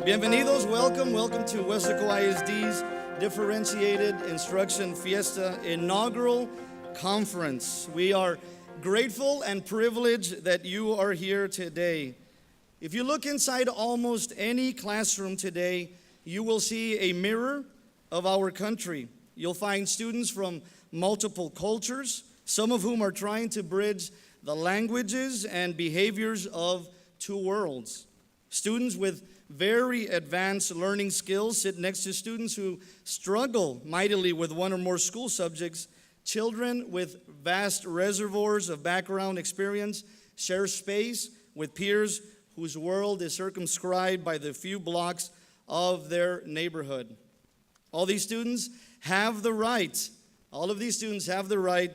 Bienvenidos, welcome to Wesco ISD's Differentiated Instruction Fiesta inaugural conference. We are grateful and privileged that you are here today. If you look inside almost any classroom today, you will see a mirror of our country. You'll find students from multiple cultures, some of whom are trying to bridge the languages and behaviors of two worlds. Students with very advanced learning skills sit next to students who struggle mightily with one or more school subjects. Children with vast reservoirs of background experience share space with peers whose world is circumscribed by the few blocks of their neighborhood. All of these students have the right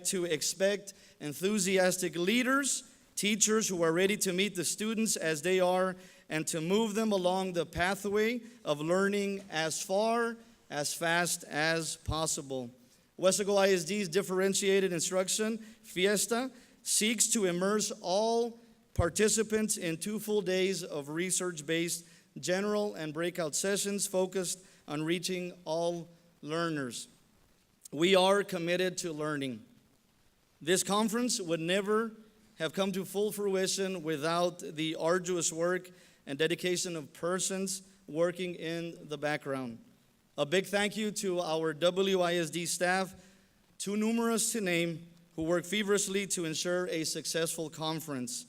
to expect enthusiastic leaders, teachers who are ready to meet the students as they are and to move them along the pathway of learning as far, as fast as possible. Wesco ISD's Differentiated Instruction Fiesta seeks to immerse all participants in 2 full days of research-based general and breakout sessions focused on reaching all learners. We are committed to learning. This conference would never have come to full fruition without the arduous work and dedication of persons working in the background. A big thank you to our WISD staff, too numerous to name, who work feverishly to ensure a successful conference.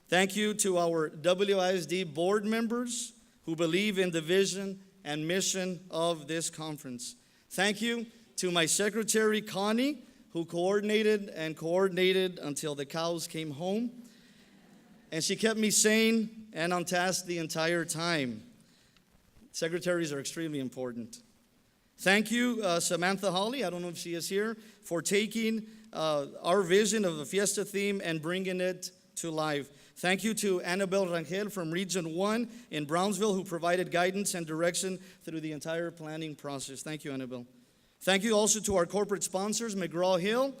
Thank you to our WISD board members who believe in the vision and mission of this conference. Thank you to my secretary, Connie, who coordinated until the cows came home. And she kept me sane and on task the entire time. Secretaries are extremely important. Thank you, Samantha Holly, I don't know if she is here, for taking our vision of the Fiesta theme and bringing it to life. Thank you to Annabelle Rangel from Region 1 in Brownsville, who provided guidance and direction through the entire planning process. Thank you, Annabelle. Thank you also to our corporate sponsors, McGraw-Hill,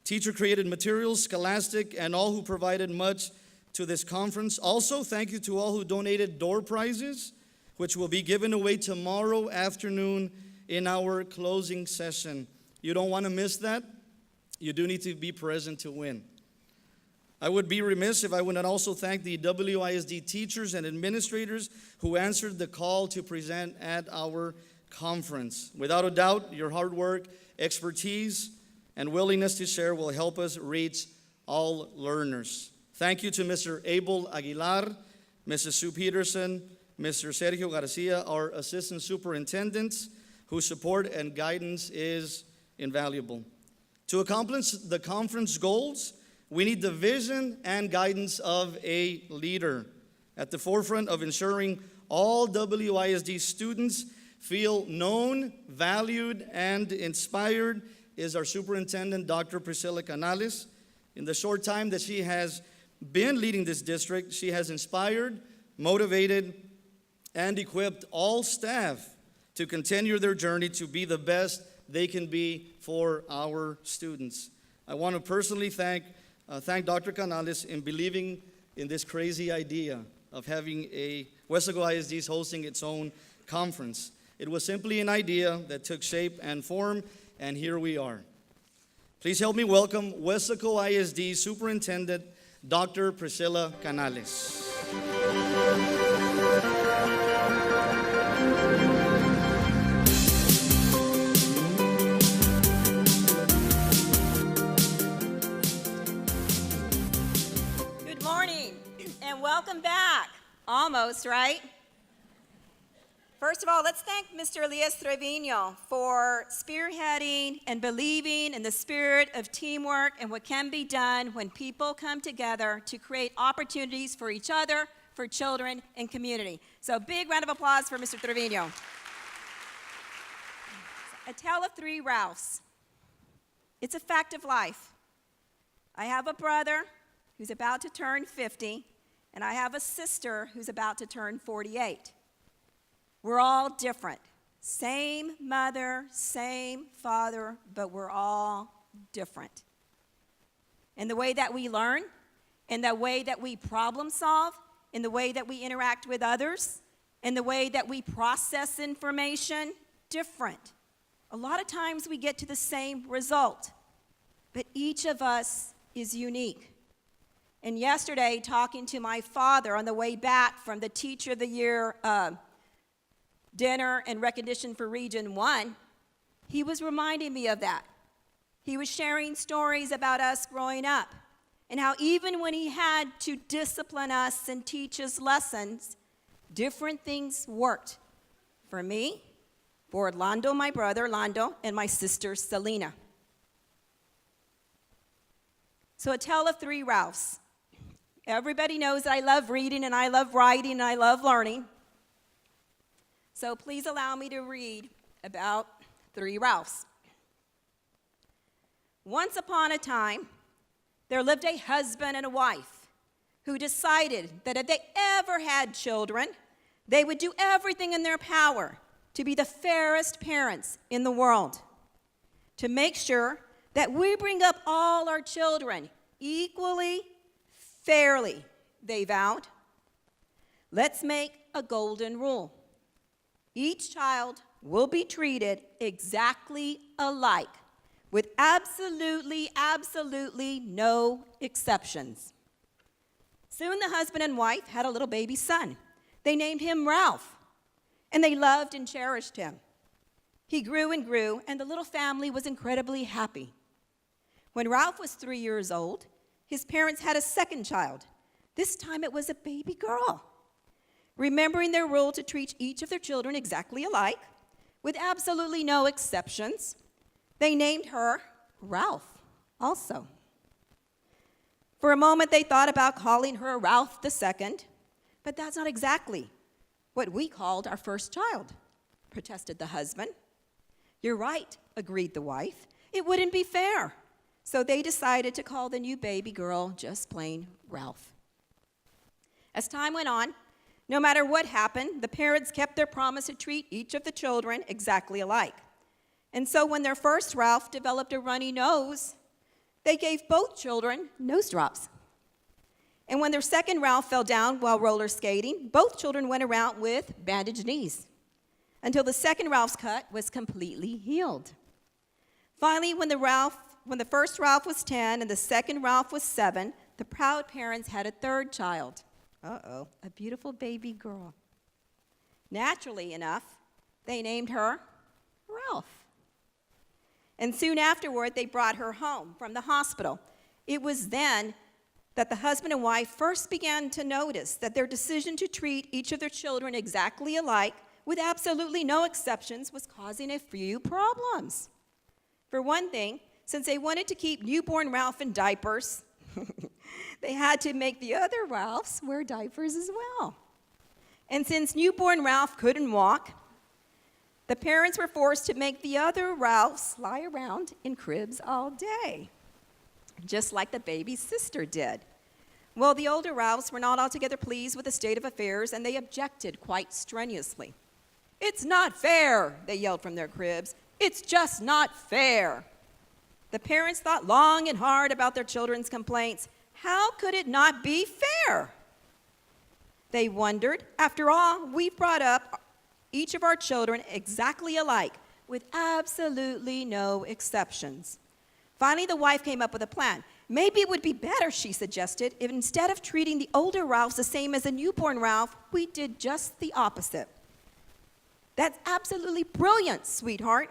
Teacher Created Materials, Scholastic, and all who provided much to this conference. Also, thank you to all who donated door prizes, which will be given away tomorrow afternoon in our closing session. You don't want to miss that. You do need to be present to win. I would be remiss if I would not also thank the WISD teachers and administrators who answered the call to present at our conference. Without a doubt, your hard work, expertise, and willingness to share will help us reach all learners. Thank you to Mr. Abel Aguilar, Mrs. Sue Peterson, Mr. Sergio Garcia, our assistant superintendents, whose support and guidance is invaluable. To accomplish the conference goals, we need the vision and guidance of a leader. At the forefront of ensuring all WISD students feel known, valued, and inspired is our superintendent, Dr. Priscilla Canales. In the short time that she has been leading this district, she has inspired, motivated, and equipped all staff to continue their journey to be the best they can be for our students. I want to personally thank Dr. Canales in believing in this crazy idea of having Wesco ISD hosting its own conference. It was simply an idea that took shape and form, and here we are. Please help me welcome Wesco ISD Superintendent Dr. Priscilla Canales. Good morning and welcome back. Almost, right? First of all, let's thank Mr. Elias Trevino for spearheading and believing in the spirit of teamwork and what can be done when people come together to create opportunities for each other, for children, and community. So big round of applause for Mr. Trevino. A tale of 3 Ralphs. It's a fact of life. I have a brother who's about to turn 50, and I have a sister who's about to turn 48. We're all different. Same mother, same father, but we're all different. In the way that we learn, in the way that we problem solve, in the way that we interact with others, and the way that we process information, different. A lot of times we get to the same result, but each of us is unique. And yesterday, talking to my father on the way back from the Teacher of the Year dinner and recognition for Region 1, he was reminding me of that. He was sharing stories about us growing up and how even when he had to discipline us and teach us lessons, different things worked for me, for Orlando, my brother, Orlando, and my sister, Selena. So a tale of three Ralphs. Everybody knows that I love reading and I love writing and I love learning. So please allow me to read about three Ralphs. Once upon a time, there lived a husband and a wife who decided that if they ever had children, they would do everything in their power to be the fairest parents in the world, to make sure that we bring up all our children equally, fairly, they vowed. Let's make a golden rule. Each child will be treated exactly alike, with absolutely no exceptions. Soon the husband and wife had a little baby son. They named him Ralph, and they loved and cherished him. He grew and grew, and the little family was incredibly happy. When Ralph was 3 years old, his parents had a second child. This time it was a baby girl. Remembering their rule to treat each of their children exactly alike, with absolutely no exceptions, they named her Ralph also. For a moment, they thought about calling her Ralph II, but that's not exactly what we called our first child, protested the husband. You're right, agreed the wife. It wouldn't be fair. So they decided to call the new baby girl just plain Ralph. As time went on, no matter what happened, the parents kept their promise to treat each of the children exactly alike. And so when their first Ralph developed a runny nose, they gave both children nose drops. And when their second Ralph fell down while roller skating, both children went around with bandaged knees until the second Ralph's cut was completely healed. Finally, when the first Ralph was 10 and the second Ralph was 7, the proud parents had a third child. A beautiful baby girl. Naturally enough, they named her Ralph. And soon afterward, they brought her home from the hospital. It was then that the husband and wife first began to notice that their decision to treat each of their children exactly alike, with absolutely no exceptions, was causing a few problems. For one thing, since they wanted to keep newborn Ralph in diapers, they had to make the other Ralphs wear diapers as well. And since newborn Ralph couldn't walk, the parents were forced to make the other Ralphs lie around in cribs all day, just like the baby's sister did. Well, the older Ralphs were not altogether pleased with the state of affairs, and they objected quite strenuously. It's not fair, they yelled from their cribs. It's just not fair. The parents thought long and hard about their children's complaints. How could it not be fair? They wondered, after all, we brought up each of our children exactly alike, with absolutely no exceptions. Finally, the wife came up with a plan. Maybe it would be better, she suggested, if instead of treating the older Ralphs the same as the newborn Ralph, we did just the opposite. That's absolutely brilliant, sweetheart,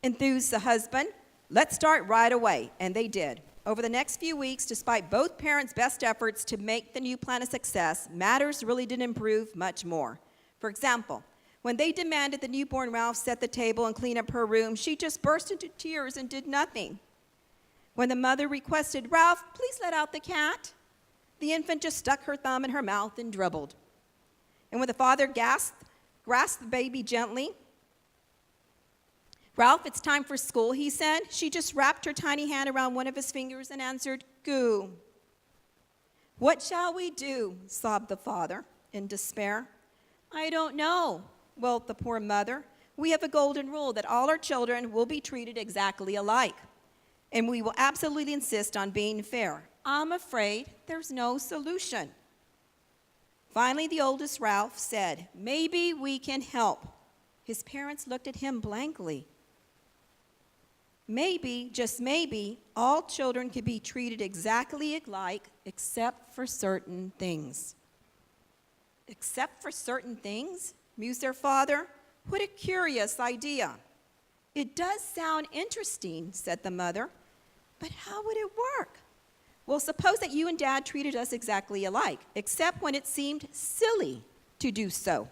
enthused the husband. Let's start right away, and they did. Over the next few weeks, despite both parents' best efforts to make the new plan a success, matters really didn't improve much more. For example, when they demanded the newborn Ralph set the table and clean up her room, she just burst into tears and did nothing. When the mother requested, Ralph, please let out the cat, the infant just stuck her thumb in her mouth and dribbled. And when the father grasped the baby gently, Ralph, it's time for school, he said. She just wrapped her tiny hand around one of his fingers and answered, goo. What shall we do? Sobbed the father in despair. I don't know, wailed the poor mother. We have a golden rule that all our children will be treated exactly alike, and we will absolutely insist on being fair. I'm afraid there's no solution. Finally, the oldest Ralph said, "Maybe we can help." His parents looked at him blankly. Maybe, just maybe, all children could be treated exactly alike except for certain things. Except for certain things? Mused their father. What a curious idea. It does sound interesting, said the mother, but how would it work? Well, suppose that you and Dad treated us exactly alike, except when it seemed silly to do so,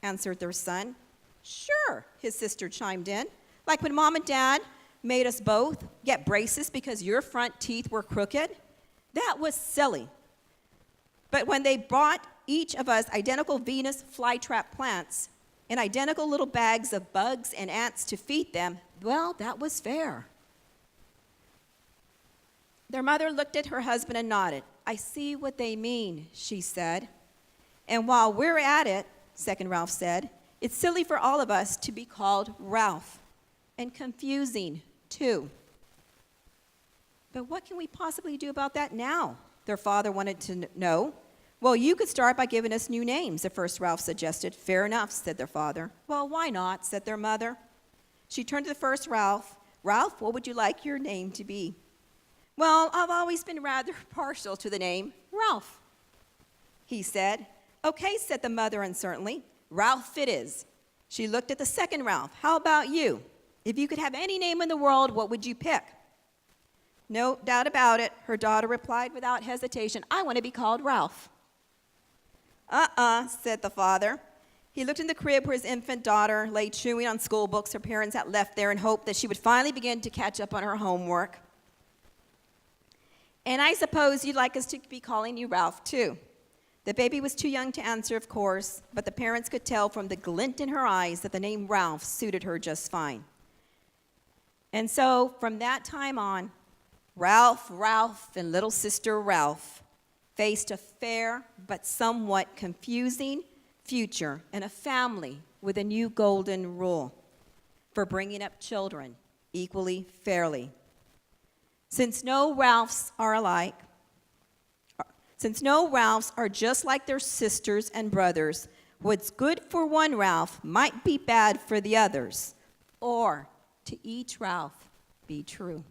answered their son. Sure, his sister chimed in, like when Mom and Dad made us both get braces because your front teeth were crooked. That was silly. But when they brought each of us identical Venus flytrap plants and identical little bags of bugs and ants to feed them, well, that was fair. Their mother looked at her husband and nodded. I see what they mean, she said. And while we're at it, second Ralph said, it's silly for all of us to be called Ralph, and confusing, too. But what can we possibly do about that now? Their father wanted to know. Well, you could start by giving us new names, the first Ralph suggested. Fair enough, said their father. Well, why not, said their mother. She turned to the first Ralph. Ralph, what would you like your name to be? Well, I've always been rather partial to the name Ralph, he said. Okay, said the mother uncertainly. Ralph it is. She looked at the second Ralph. How about you? If you could have any name in the world, what would you pick? No doubt about it, her daughter replied without hesitation. I want to be called Ralph. Said the father. He looked in the crib where his infant daughter lay chewing on school books her parents had left there and hoped that she would finally begin to catch up on her homework. And I suppose you'd like us to be calling you Ralph, too. The baby was too young to answer, of course, but the parents could tell from the glint in her eyes that the name Ralph suited her just fine. And so, from that time on, Ralph, and little sister Ralph faced a fair but somewhat confusing future and a family with a new golden rule for bringing up children equally fairly. Since no Ralphs are alike, since no Ralphs are just like their sisters and brothers, what's good for one Ralph might be bad for the others, or to each Ralph be true.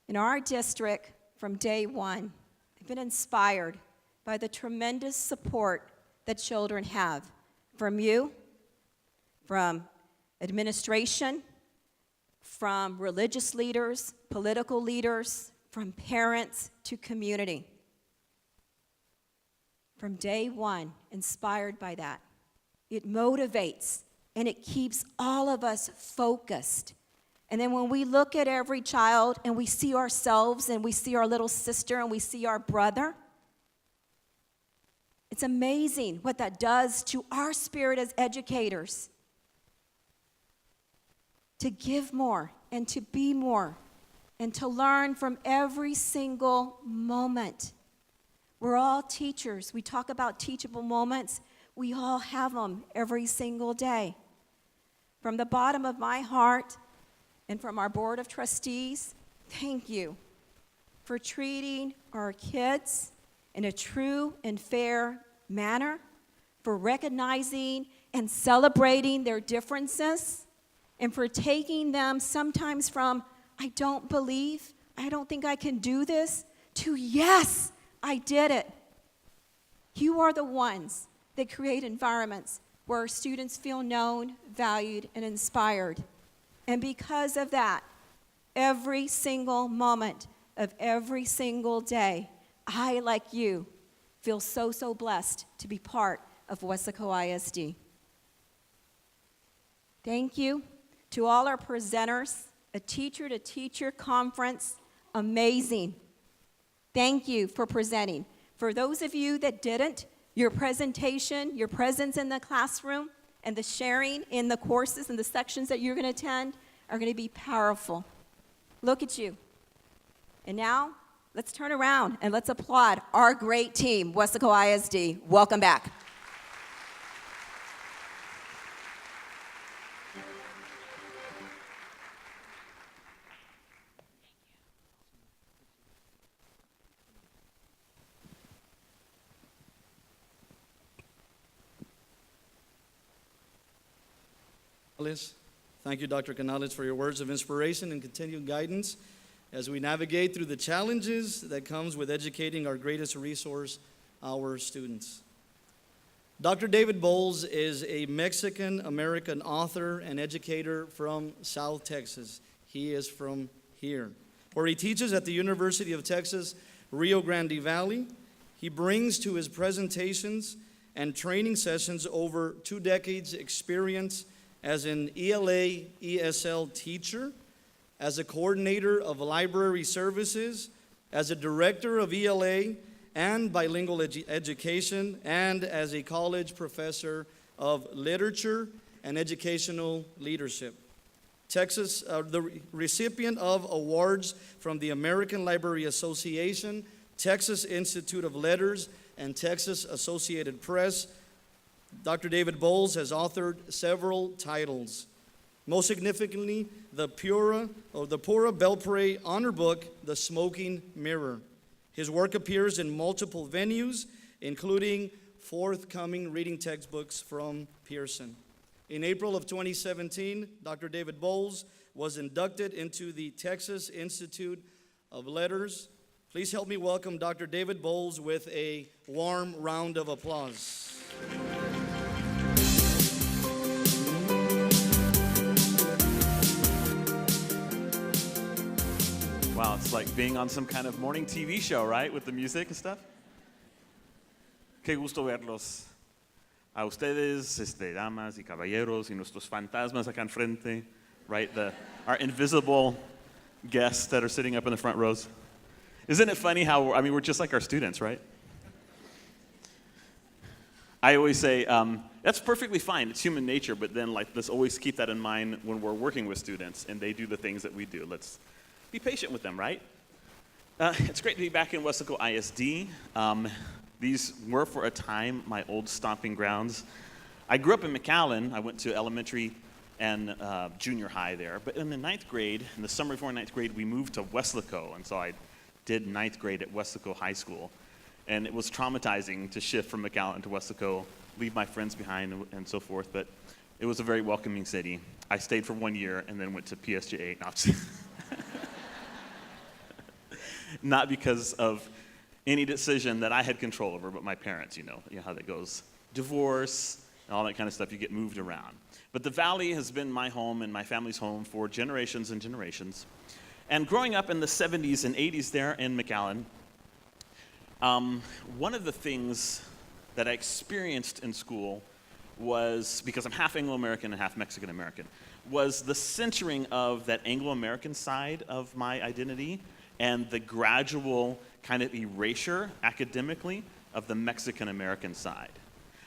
In our district, from day one, I've been inspired by the tremendous support that children have from you, from administration, from religious leaders, political leaders, from parents to community. From day one, inspired by that. It motivates and it keeps all of us focused. And then when we look at every child and we see ourselves and we see our little sister and we see our brother, it's amazing what that does to our spirit as educators. To give more and to be more and to learn from every single moment. We're all teachers. We talk about teachable moments. We all have them every single day. From the bottom of my heart and from our board of trustees, thank you for treating our kids in a true and fair manner, for recognizing and celebrating their differences, and for taking them sometimes from, I don't believe, I don't think I can do this, to yes, I did it. You are the ones that create environments where our students feel known, valued, and inspired. And because of that, every single moment of every single day, I, like you, feel so blessed to be part of Weslaco ISD. Thank you. To all our presenters, a teacher-to-teacher conference, amazing. Thank you for presenting. For those of you that didn't, your presentation, your presence in the classroom, and the sharing in the courses and the sections that you're going to attend are going to be powerful. Look at you. And now, let's turn around and let's applaud our great team, Weslaco ISD. Welcome back. Thank you, Dr. Canales, for your words of inspiration and continued guidance as we navigate through the challenges that comes with educating our greatest resource, our students. Dr. David Bowles is a Mexican-American author and educator from South Texas. He is from here, where he teaches at the University of Texas, Rio Grande Valley. He brings to his presentations and training sessions over 2 decades experience as an ELA, ESL teacher, as a coordinator of library services, as a director of ELA and bilingual education, and as a college professor of literature and educational leadership. The recipient of awards from the American Library Association, Texas Institute of Letters, and Texas Associated Press, Dr. David Bowles has authored several titles. Most significantly, the Pura Belpre honor book, The Smoking Mirror. His work appears in multiple venues, including forthcoming reading textbooks from Pearson. In April of 2017, Dr. David Bowles was inducted into the Texas Institute of Letters. Please help me welcome Dr. David Bowles with a warm round of applause. Wow, it's like being on some kind of morning TV show, right? With the music and stuff. Qué gusto verlos. A ustedes, damas y caballeros, y nuestros fantasmas acá enfrente, right? Our invisible guests that are sitting up in the front rows. Isn't it funny how, we're just like our students, right? I always say, that's perfectly fine. It's human nature, but then let's always keep that in mind when we're working with students and they do the things that we do. Let's be patient with them, right? It's great to be back in Wesco ISD. These were, for a time, my old stomping grounds. I grew up in McAllen. I went to elementary and junior high there. But in the 9th grade, in the summer before 9th grade, we moved to Wesco. And so I did 9th grade at Wesco High School. And it was traumatizing to shift from McAllen to Wesco, leave my friends behind and so forth. But it was a very welcoming city. I stayed for 1 year and then went to PSJ 8. No, not because of any decision that I had control over, but my parents, you know how that goes. Divorce, and all that kind of stuff, you get moved around. But the Valley has been my home and my family's home for generations and generations. And growing up in the 70s and 80s there in McAllen, one of the things that I experienced in school was, because I'm half Anglo-American and half Mexican-American, was the centering of that Anglo-American side of my identity and the gradual kind of erasure academically of the Mexican-American side.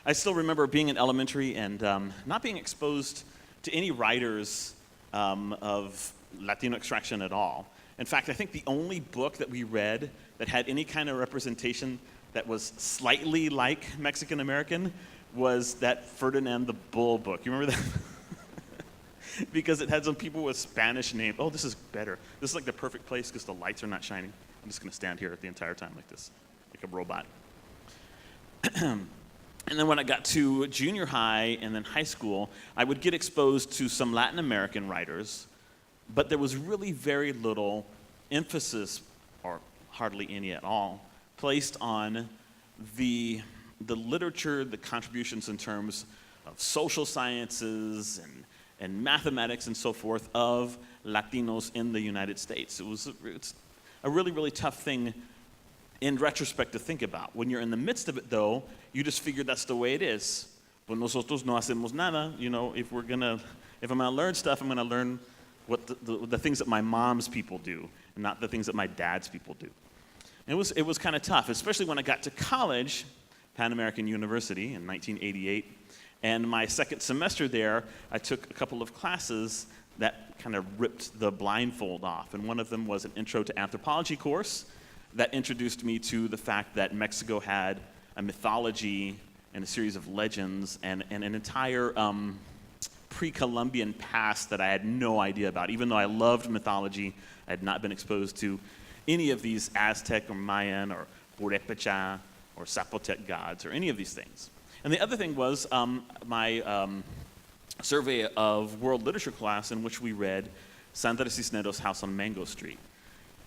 I still remember being in elementary and not being exposed to any writers of Latino extraction at all. In fact, I think the only book that we read that had any kind of representation that was slightly like Mexican-American was that Ferdinand the Bull book. You remember that? Because it had some people with Spanish names. Oh, this is better. This is like the perfect place because the lights are not shining. I'm just going to stand here the entire time like this, like a robot. And then when I got to junior high and then high school, I would get exposed to some Latin American writers, but there was really very little emphasis, or hardly any at all, placed on the literature, the contributions in terms of social sciences and mathematics and so forth of Latinos in the United States. It's a really, really tough thing in retrospect to think about. When you're in the midst of it, though, you just figure that's the way it is. Pues nosotros no hacemos nada. If I'm gonna learn stuff, I'm gonna learn what the things that my mom's people do, and not the things that my dad's people do. And it was kind of tough, especially when I got to college, Pan American University in 1988. And my second semester there, I took a couple of classes that kind of ripped the blindfold off. And one of them was an intro to anthropology course that introduced me to the fact that Mexico had a mythology and a series of legends and an entire pre-Columbian past that I had no idea about. Even though I loved mythology, I had not been exposed to any of these Aztec or Mayan or Purepecha or Zapotec gods or any of these things. And the other thing was my survey of world literature class in which we read Sandra Cisneros' House on Mango Street.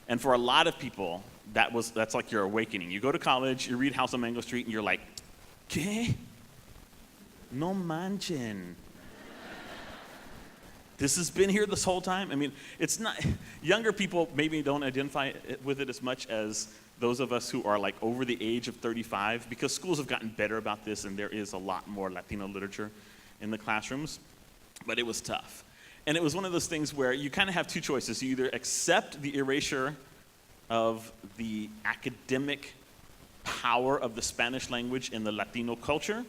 And for a lot of people, that's like your awakening. You go to college, you read House on Mango Street, and you're like, ¿qué? No manchen. This has been here this whole time? I mean, it's not, younger people maybe don't identify with it as much as those of us who are like over the age of 35, because schools have gotten better about this and there is a lot more Latino literature in the classrooms, but it was tough. And it was one of those things where you kind of have two choices. You either accept the erasure of the academic power of the Spanish language in the Latino culture,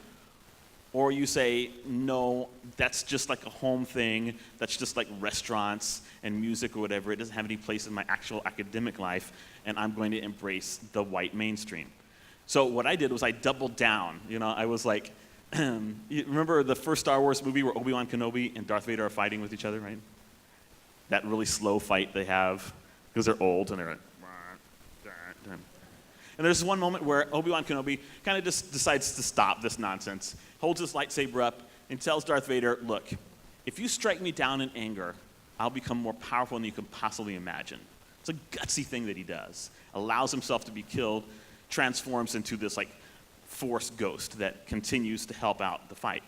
or you say, no, that's just like a home thing, that's just like restaurants and music or whatever, it doesn't have any place in my actual academic life, and I'm going to embrace the white mainstream. So what I did was I doubled down. I was like, you remember the first Star Wars movie where Obi-Wan Kenobi and Darth Vader are fighting with each other, right? That really slow fight they have, because they're old and they're like, and there's one moment where Obi-Wan Kenobi kind of just decides to stop this nonsense, holds his lightsaber up, and tells Darth Vader, look, if you strike me down in anger, I'll become more powerful than you can possibly imagine. It's a gutsy thing that he does. Allows himself to be killed, transforms into this like Force ghost that continues to help out the fight.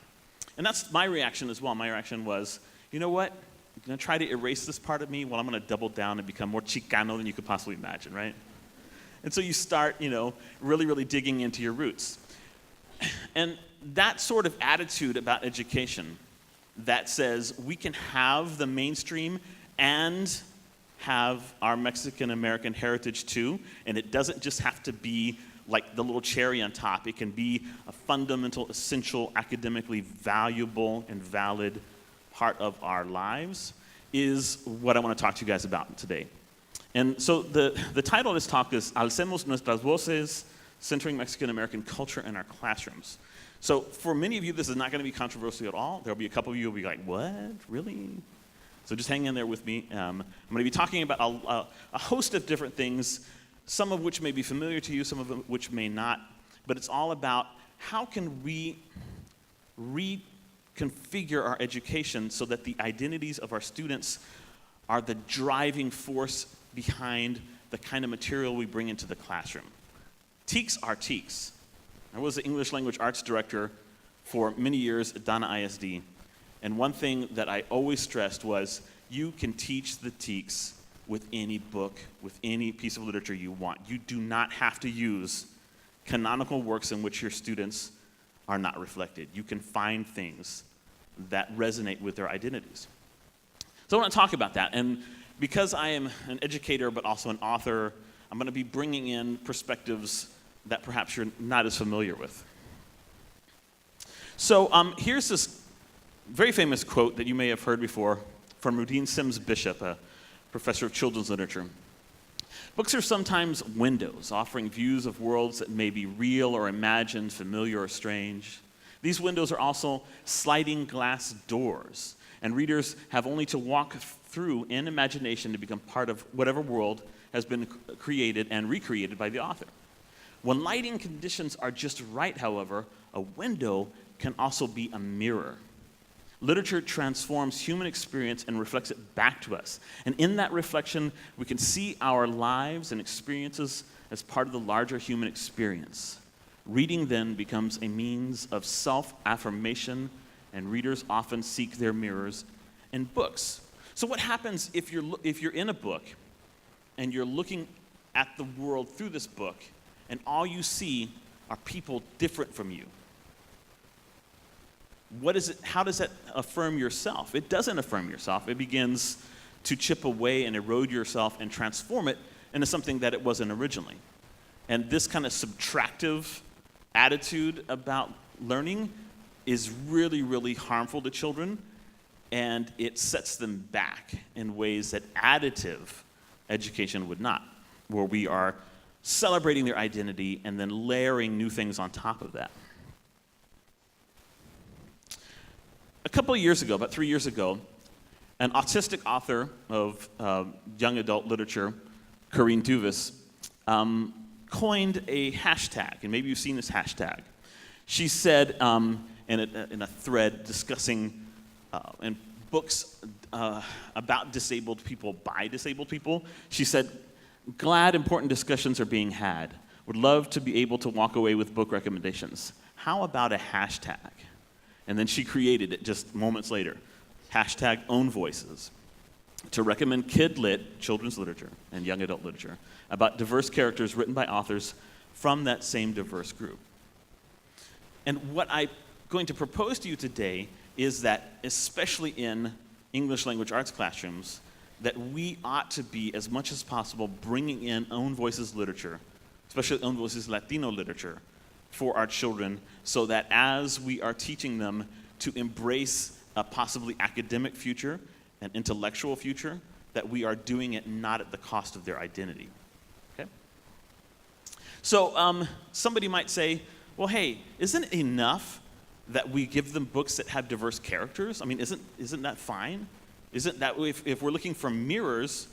And that's my reaction as well. My reaction was, you know what? I'm going to try to erase this part of me. Well, I'm going to double down and become more Chicano than you could possibly imagine, right? And so you start, really, really digging into your roots. And that sort of attitude about education that says we can have the mainstream and have our Mexican-American heritage too, and it doesn't just have to be like the little cherry on top. It can be a fundamental, essential, academically valuable and valid part of our lives, is what I want to talk to you guys about today. And so the title of this talk is Alcemos Nuestras Voces, Centering Mexican-American Culture in Our Classrooms. So for many of you, this is not going to be controversial at all. There'll be a couple of you who will be like, what, really? So just hang in there with me. I'm going to be talking about a host of different things, some of which may be familiar to you, some of which may not. But it's all about how can we reconfigure our education so that the identities of our students are the driving force behind the kind of material we bring into the classroom. TEKS are TEKS. I was the English language arts director for many years at Donna ISD, and one thing that I always stressed was you can teach the TEKS with any book, with any piece of literature you want. You do not have to use canonical works in which your students are not reflected. You can find things that resonate with their identities. So I want to talk about that, and because I am an educator but also an author, I'm going to be bringing in perspectives that perhaps you're not as familiar with. So here's this very famous quote that you may have heard before from Rudine Sims Bishop, a professor of children's literature. Books are sometimes windows, offering views of worlds that may be real or imagined, familiar or strange. These windows are also sliding glass doors, and readers have only to walk through in imagination to become part of whatever world has been created and recreated by the author. When lighting conditions are just right, however, a window can also be a mirror. Literature transforms human experience and reflects it back to us. And in that reflection, we can see our lives and experiences as part of the larger human experience. Reading then becomes a means of self-affirmation, and readers often seek their mirrors in books. So what happens if you're in a book and you're looking at the world through this book and all you see are people different from you? How does that affirm yourself? It doesn't affirm yourself. It begins to chip away and erode yourself and transform it into something that it wasn't originally. And this kind of subtractive attitude about learning is really, really harmful to children, and it sets them back in ways that additive education would not, where we are celebrating their identity and then layering new things on top of that. A couple of years ago, about 3 years ago, an autistic author of young adult literature, Kareem Davis, coined a hashtag, and maybe you've seen this hashtag. She said in a thread discussing and books about disabled people by disabled people. She said, glad important discussions are being had. Would love to be able to walk away with book recommendations. How about a hashtag? And then she created it just moments later. Hashtag own voices, to recommend kid-lit children's literature and young adult literature about diverse characters written by authors from that same diverse group. And what I'm going to propose to you today is that, especially in English language arts classrooms, that we ought to be, as much as possible, bringing in own voices literature, especially own voices Latino literature, for our children, so that as we are teaching them to embrace a possibly academic future, an intellectual future, that we are doing it not at the cost of their identity. Okay? So somebody might say, well, hey, isn't it enough that we give them books that have diverse characters? I mean, isn't that fine? Isn't that, if we're looking for mirrors,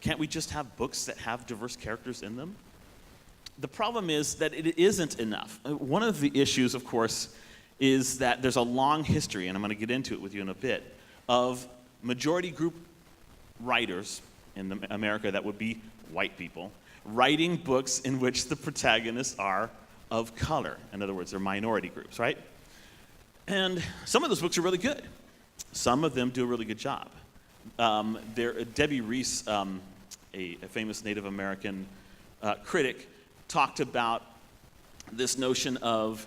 can't we just have books that have diverse characters in them? The problem is that it isn't enough. One of the issues, of course, is that there's a long history, and I'm going to get into it with you in a bit, of majority group writers in America, that would be white people, writing books in which the protagonists are of color. In other words, they're minority groups, right? And some of those books are really good. Some of them do a really good job. Debbie Reese, a famous Native American critic, talked about this notion of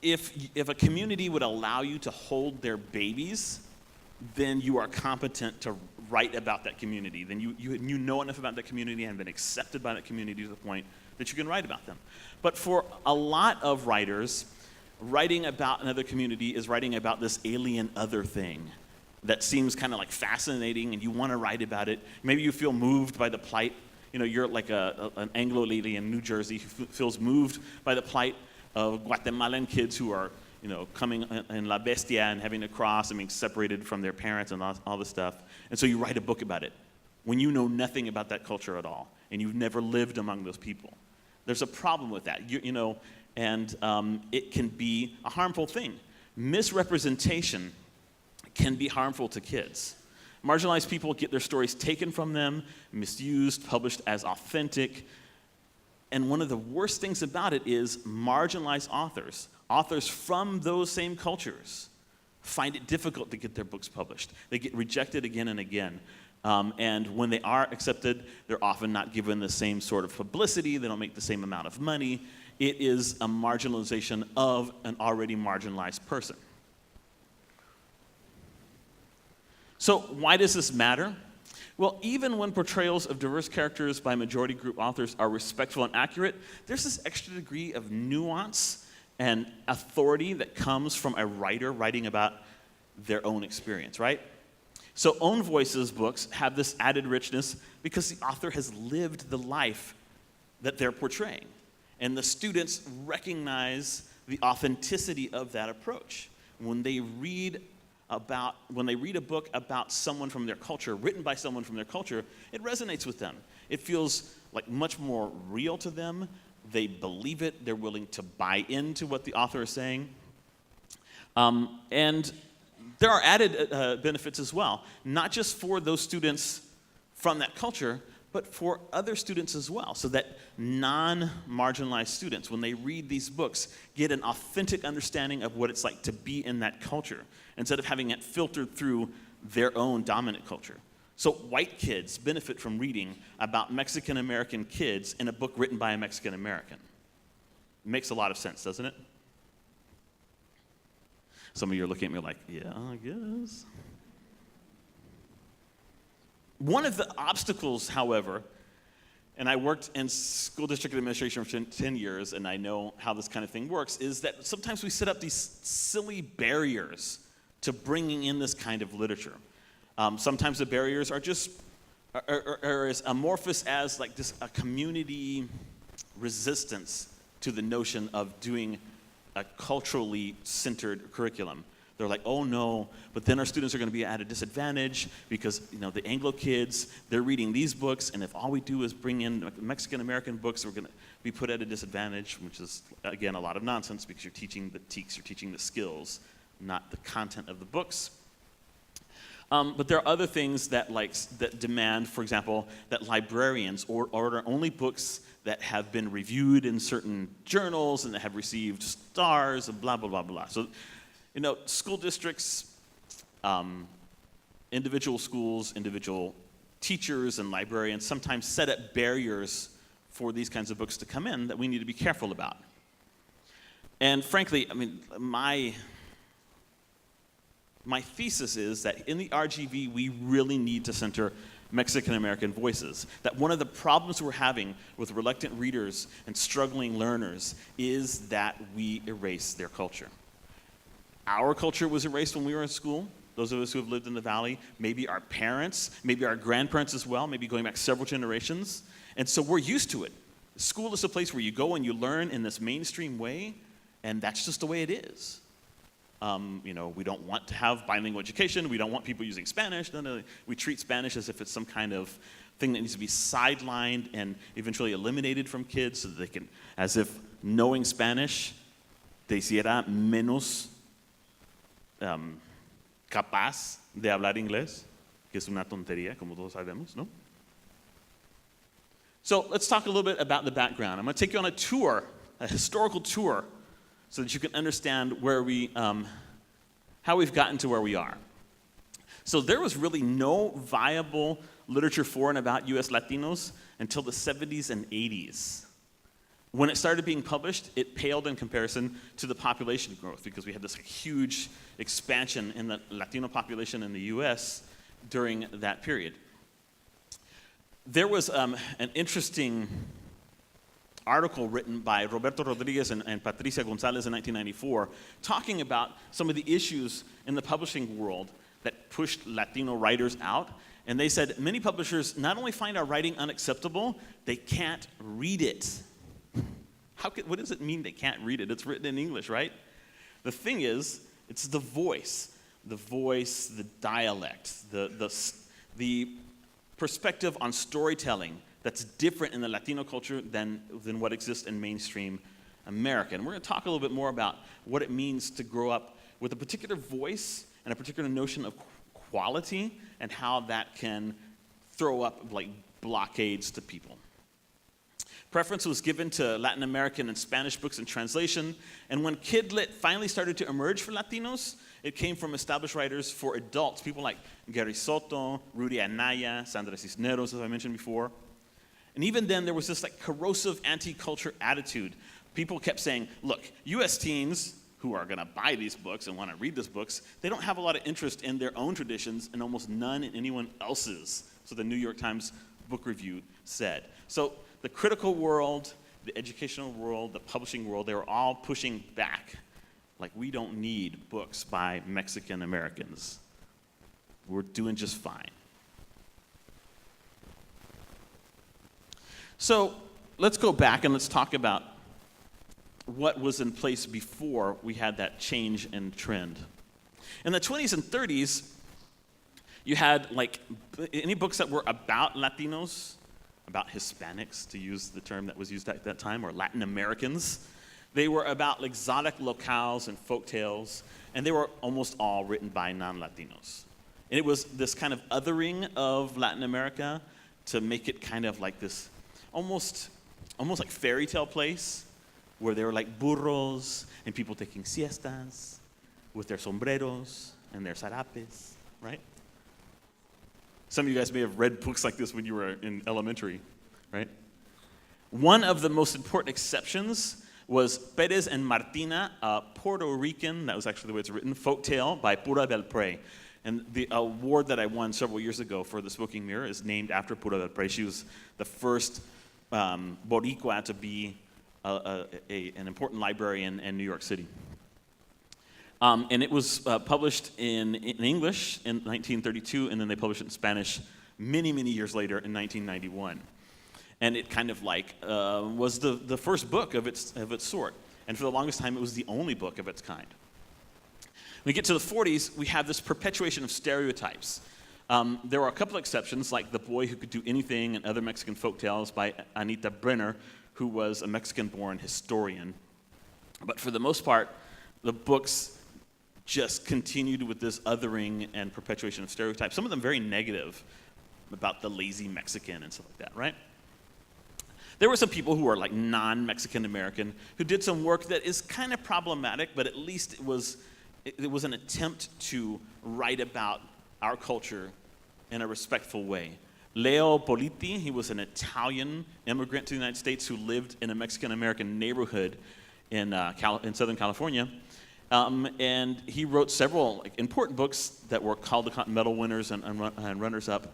if a community would allow you to hold their babies, then you are competent to write about that community. Then you know enough about that community and have been accepted by that community to the point that you can write about them. But for a lot of writers, writing about another community is writing about this alien other thing that seems kind of like fascinating, and you want to write about it. Maybe you feel moved by the plight. You know, you're like an Anglo lady in New Jersey who feels moved by the plight of Guatemalan kids who are, you know, coming in La Bestia and having to cross and being separated from their parents and all this stuff. And so you write a book about it when you know nothing about that culture at all and you've never lived among those people. There's a problem with that, and it can be a harmful thing. Misrepresentation can be harmful to kids. Marginalized people get their stories taken from them, misused, published as authentic. And one of the worst things about it is marginalized authors from those same cultures, find it difficult to get their books published. They get rejected again and again. And when they are accepted, they're often not given the same sort of publicity. They don't make the same amount of money. It is a marginalization of an already marginalized person. So why does this matter? Well, even when portrayals of diverse characters by majority group authors are respectful and accurate, there's this extra degree of nuance and authority that comes from a writer writing about their own experience, right? So Own Voices books have this added richness because the author has lived the life that they're portraying. And the students recognize the authenticity of that approach. When they read a book about someone from their culture, written by someone from their culture, it resonates with them. It feels like much more real to them. They believe it. They're willing to buy into what the author is saying. And there are added benefits as well, not just for those students from that culture, but for other students as well, so that non-marginalized students, when they read these books, get an authentic understanding of what it's like to be in that culture, instead of having it filtered through their own dominant culture. So white kids benefit from reading about Mexican-American kids in a book written by a Mexican-American. Makes a lot of sense, doesn't it? Some of you are looking at me like, yeah, I guess. One of the obstacles, however, and I worked in school district administration for 10 years, and I know how this kind of thing works, is that sometimes we set up these silly barriers to bringing in this kind of literature. Sometimes the barriers are just are as amorphous as like just a community resistance to the notion of doing a culturally centered curriculum. They're like, oh no, but then our students are going to be at a disadvantage because the Anglo kids, they're reading these books, and if all we do is bring in Mexican-American books, we're going to be put at a disadvantage, which is, again, a lot of nonsense because you're teaching the skills, not the content of the books. But there are other things that demand, for example, that librarians order only books that have been reviewed in certain journals and that have received stars and blah, blah, blah, blah. So, school districts, individual schools, individual teachers and librarians sometimes set up barriers for these kinds of books to come in that we need to be careful about. And frankly, my thesis is that in the RGV, we really need to center Mexican-American voices. That one of the problems we're having with reluctant readers and struggling learners is that we erase their culture. Our culture was erased when we were in school. Those of us who have lived in the Valley, maybe our parents, maybe our grandparents as well, maybe going back several generations. And so we're used to it. School is a place where you go and you learn in this mainstream way, and that's just the way it is. We don't want to have bilingual education. We don't want people using Spanish. No. We treat Spanish as if it's some kind of thing that needs to be sidelined and eventually eliminated from kids so that they can, as if knowing Spanish te hiciera menos capaz de hablar inglés, que es una tontería, como todos sabemos, ¿no? So let's talk a little bit about the background. I'm going to take you on a tour, a historical tour, so that you can understand how we've gotten to where we are. So there was really no viable literature for and about U.S. Latinos until the 70s and 80s. When it started being published, it paled in comparison to the population growth because we had this huge expansion in the Latino population in the U.S. during that period. There was an interesting article written by Roberto Rodriguez and Patricia Gonzalez in 1994 talking about some of the issues in the publishing world that pushed Latino writers out. And they said many publishers not only find our writing unacceptable, they can't read it. What does it mean they can't read it? It's written in English, right? The thing is, it's the voice, the dialect, the perspective on storytelling that's different in the Latino culture than what exists in mainstream America. And we're going to talk a little bit more about what it means to grow up with a particular voice and a particular notion of quality and how that can throw up blockades to people. Preference was given to Latin American and Spanish books in translation, and when Kidlit finally started to emerge for Latinos, it came from established writers for adults, people like Gary Soto, Rudy Anaya, Sandra Cisneros, as I mentioned before. And even then, there was this corrosive anti-culture attitude. People kept saying, look, U.S. teens who are going to buy these books and want to read these books, they don't have a lot of interest in their own traditions and almost none in anyone else's, so the New York Times Book Review said. So the critical world, the educational world, the publishing world, they were all pushing back. We don't need books by Mexican Americans. We're doing just fine. So let's go back and let's talk about what was in place before we had that change in trend. In the 20s and 30s, you had any books that were about Latinos, about Hispanics, to use the term that was used at that time, or Latin Americans. They were about exotic locales and folktales, and they were almost all written by non-Latinos. And it was this kind of othering of Latin America to make it kind of like this almost like fairy tale place where there were burros and people taking siestas with their sombreros and their zarapes, right? Some of you guys may have read books like this when you were in elementary, right? One of the most important exceptions was Perez and Martina, a Puerto Rican, that was actually the way it's written, folktale by Pura del Pre. And the award that I won several years ago for the Smoking Mirror is named after Pura del Pre. She was the first Boricua to be an important librarian in New York City. And it was published in English in 1932, and then they published it in Spanish many, many years later in 1991. And it kind of was the first book of its sort. And for the longest time, it was the only book of its kind. When we get to the 40s, we have this perpetuation of stereotypes. There were a couple exceptions, like The Boy Who Could Do Anything and Other Mexican Folktales by Anita Brenner, who was a Mexican-born historian. But for the most part, the books just continued with this othering and perpetuation of stereotypes, some of them very negative about the lazy Mexican and stuff like that, right? There were some people who are like non-Mexican American who did some work that is kind of problematic, but at least it was an attempt to write about our culture in a respectful way. Leo Politi, he was an Italian immigrant to the United States who lived in a Mexican-American neighborhood in Southern California. And he wrote several important books that were Caldecott Medal winners and runners-up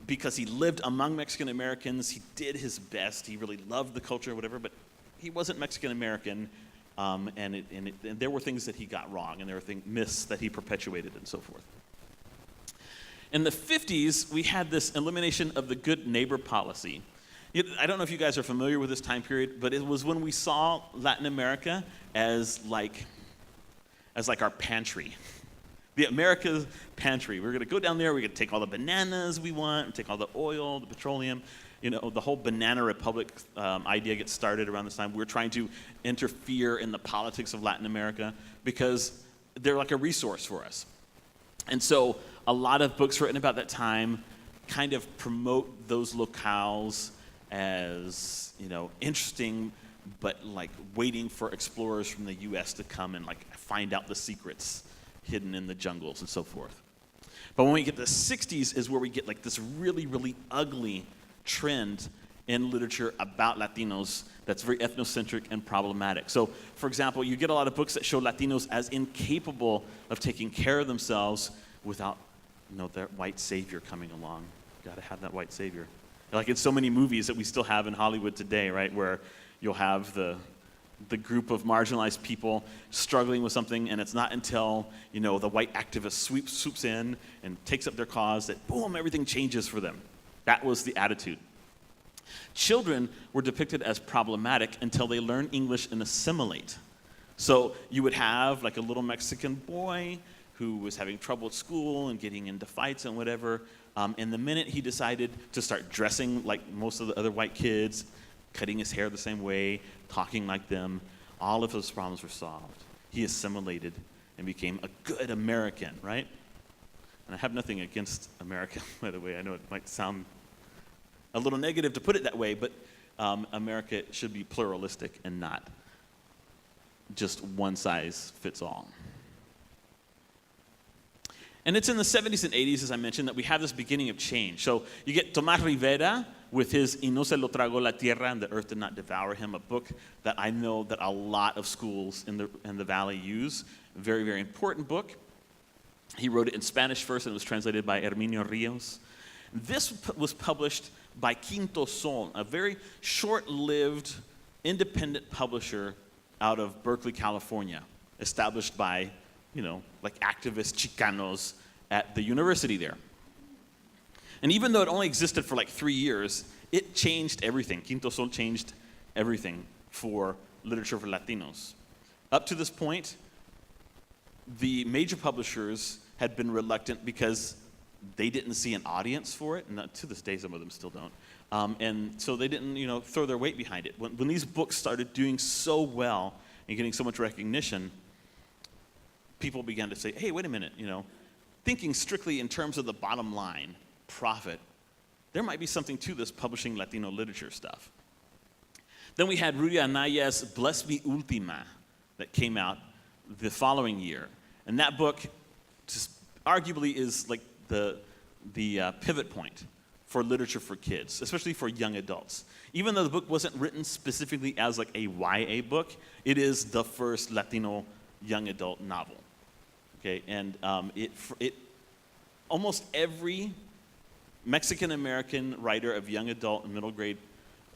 because he lived among Mexican-Americans. He did his best. He really loved the culture or whatever, but he wasn't Mexican-American, and there were things that he got wrong, and there were myths that he perpetuated and so forth. In the 50s, we had this elimination of the good neighbor policy. I don't know if you guys are familiar with this time period, but it was when we saw Latin America as like our pantry. The America's pantry. We're going to go down there, we're going to take all the bananas we want, take all the oil, the petroleum. The whole banana republic idea gets started around this time. We're trying to interfere in the politics of Latin America because they're like a resource for us. And so a lot of books written about that time kind of promote those locales as, interesting, but like waiting for explorers from the U.S. to come and like find out the secrets hidden in the jungles and so forth. But when we get to the 60s is where we get like this really, really ugly trend in literature about Latinos that's very ethnocentric and problematic. So, for example, you get a lot of books that show Latinos as incapable of taking care of themselves without, their white savior coming along. You gotta have that white savior. Like in so many movies that we still have in Hollywood today, right, where you'll have the group of marginalized people struggling with something, and it's not until, the white activist swoops in and takes up their cause that, boom, everything changes for them. That was the attitude. Children were depicted as problematic until they learn English and assimilate. So you would have like a little Mexican boy who was having trouble at school and getting into fights and whatever, and the minute he decided to start dressing like most of the other white kids, cutting his hair the same way, talking like them, all of those problems were solved. He assimilated and became a good American, right? And I have nothing against America, by the way. I know it might sound a little negative to put it that way, but America should be pluralistic and not just one size fits all. And it's in the 70s and 80s, as I mentioned, that we have this beginning of change. So you get Tomás Rivera with his Y no se lo tragó la tierra, and the earth did not devour him, a book that I know that a lot of schools in the Valley use. A very, very important book. He wrote it in Spanish first, and it was translated by Herminio Rios. This was published by Quinto Sol, a very short-lived independent publisher out of Berkeley, California, established by, like activist Chicanos at the university there. And even though it only existed for like 3 years, it changed everything. Quinto Sol changed everything for literature for Latinos. Up to this point, the major publishers had been reluctant because they didn't see an audience for it, and to this day some of them still don't. And so they didn't, throw their weight behind it. When these books started doing so well and getting so much recognition, people began to say, hey, wait a minute, thinking strictly in terms of the bottom line, profit, there might be something to this publishing Latino literature stuff. Then we had Rudy Anaya's Bless Me Ultima that came out the following year. And that book just arguably is like the pivot point for literature for kids, especially for young adults. Even though the book wasn't written specifically as like a YA book, it is the first Latino young adult novel. Okay, and it almost every Mexican-American writer of young adult and middle grade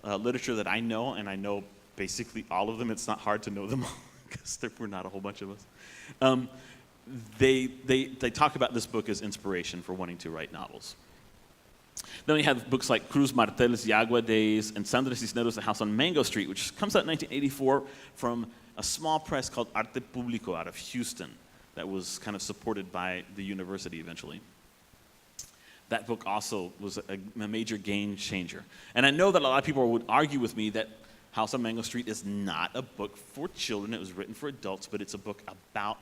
literature that I know, and I know basically all of them, it's not hard to know them all, because there were not a whole bunch of us, they talk about this book as inspiration for wanting to write novels. Then we have books like Cruz Martel's Yagua Days and Sandra Cisneros' The House on Mango Street, which comes out in 1984 from a small press called Arte Público out of Houston that was kind of supported by the university eventually. That book also was a major game changer. And I know that a lot of people would argue with me that House on Mango Street is not a book for children. It was written for adults, but it's a book about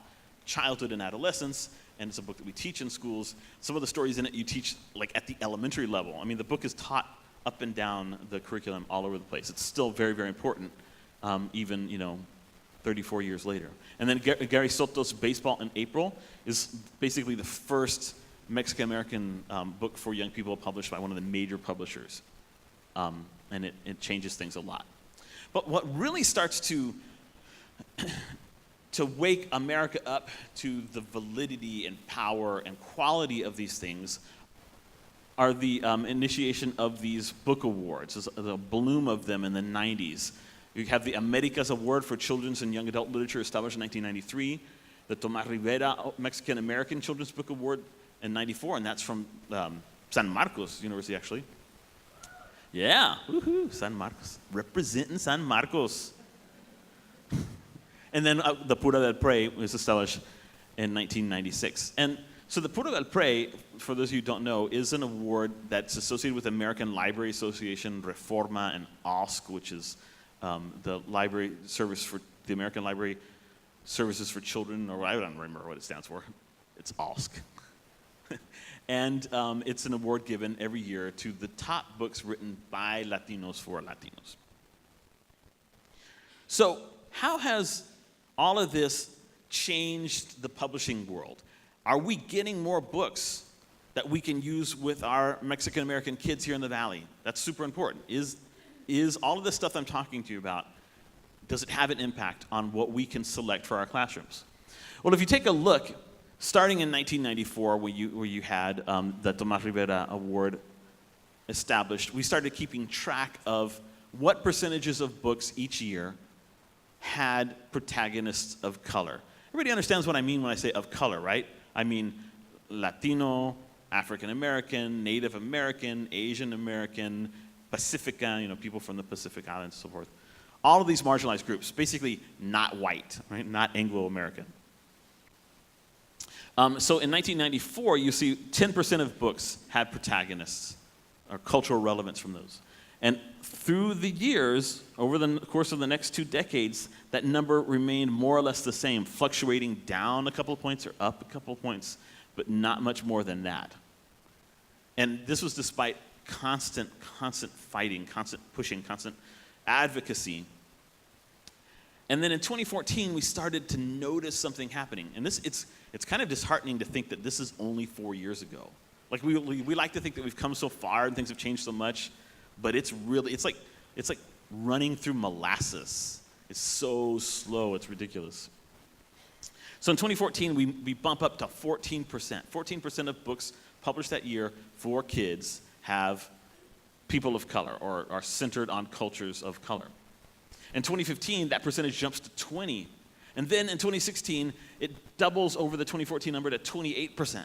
childhood and adolescence, and it's a book that we teach in schools. Some of the stories in it you teach like at the elementary level. I mean, the book is taught up and down the curriculum all over the place. It's still very, very important, even 34 years later. And then Gary Soto's Baseball in April is basically the first Mexican-American book for young people published by one of the major publishers. And it changes things a lot. But what really starts to wake America up to the validity and power and quality of these things are the initiation of these book awards. There's a bloom of them in the 90s. You have the Americas Award for Children's and Young Adult Literature established in 1993, the Tomas Rivera Mexican American Children's Book Award in 94, and that's from San Marcos University, actually. Yeah, woohoo, San Marcos, representing San Marcos. And then the Pura del Pre was established in 1996. And so the Pura del Pre, for those of you who don't know, is an award that's associated with American Library Association, Reforma, and OSC, which is the library service for the American Library Services for Children, or I don't remember what it stands for. It's OSC. And it's an award given every year to the top books written by Latinos for Latinos. So how has all of this changed the publishing world? Are we getting more books that we can use with our Mexican-American kids here in the Valley? That's super important. Is all of this stuff I'm talking to you about, does it have an impact on what we can select for our classrooms? Well, if you take a look, starting in 1994, where you had the Tomas Rivera Award established, we started keeping track of what percentages of books each year had protagonists of color. Everybody understands what I mean when I say of color, right? I mean Latino, African American, Native American, Asian American, Pacifica, people from the Pacific Islands, and so forth. All of these marginalized groups, basically not white, right? Not Anglo-American. So in 1994, you see 10% of books had protagonists or cultural relevance from those. And through the years, over the course of the next 2 decades, that number remained more or less the same, fluctuating down a couple of points or up a couple of points, but not much more than that. And this was despite constant fighting, constant pushing, constant advocacy. And then in 2014, we started to notice something happening. And it's kind of disheartening to think that this is only 4 years ago. Like we like to think that we've come so far and things have changed so much, but it's like running through molasses. It's so slow, it's ridiculous. So in 2014, we bump up to 14%. 14% of books published that year for kids have people of color or are centered on cultures of color. In 2015, that percentage jumps to 20. And then in 2016, it doubles over the 2014 number to 28%.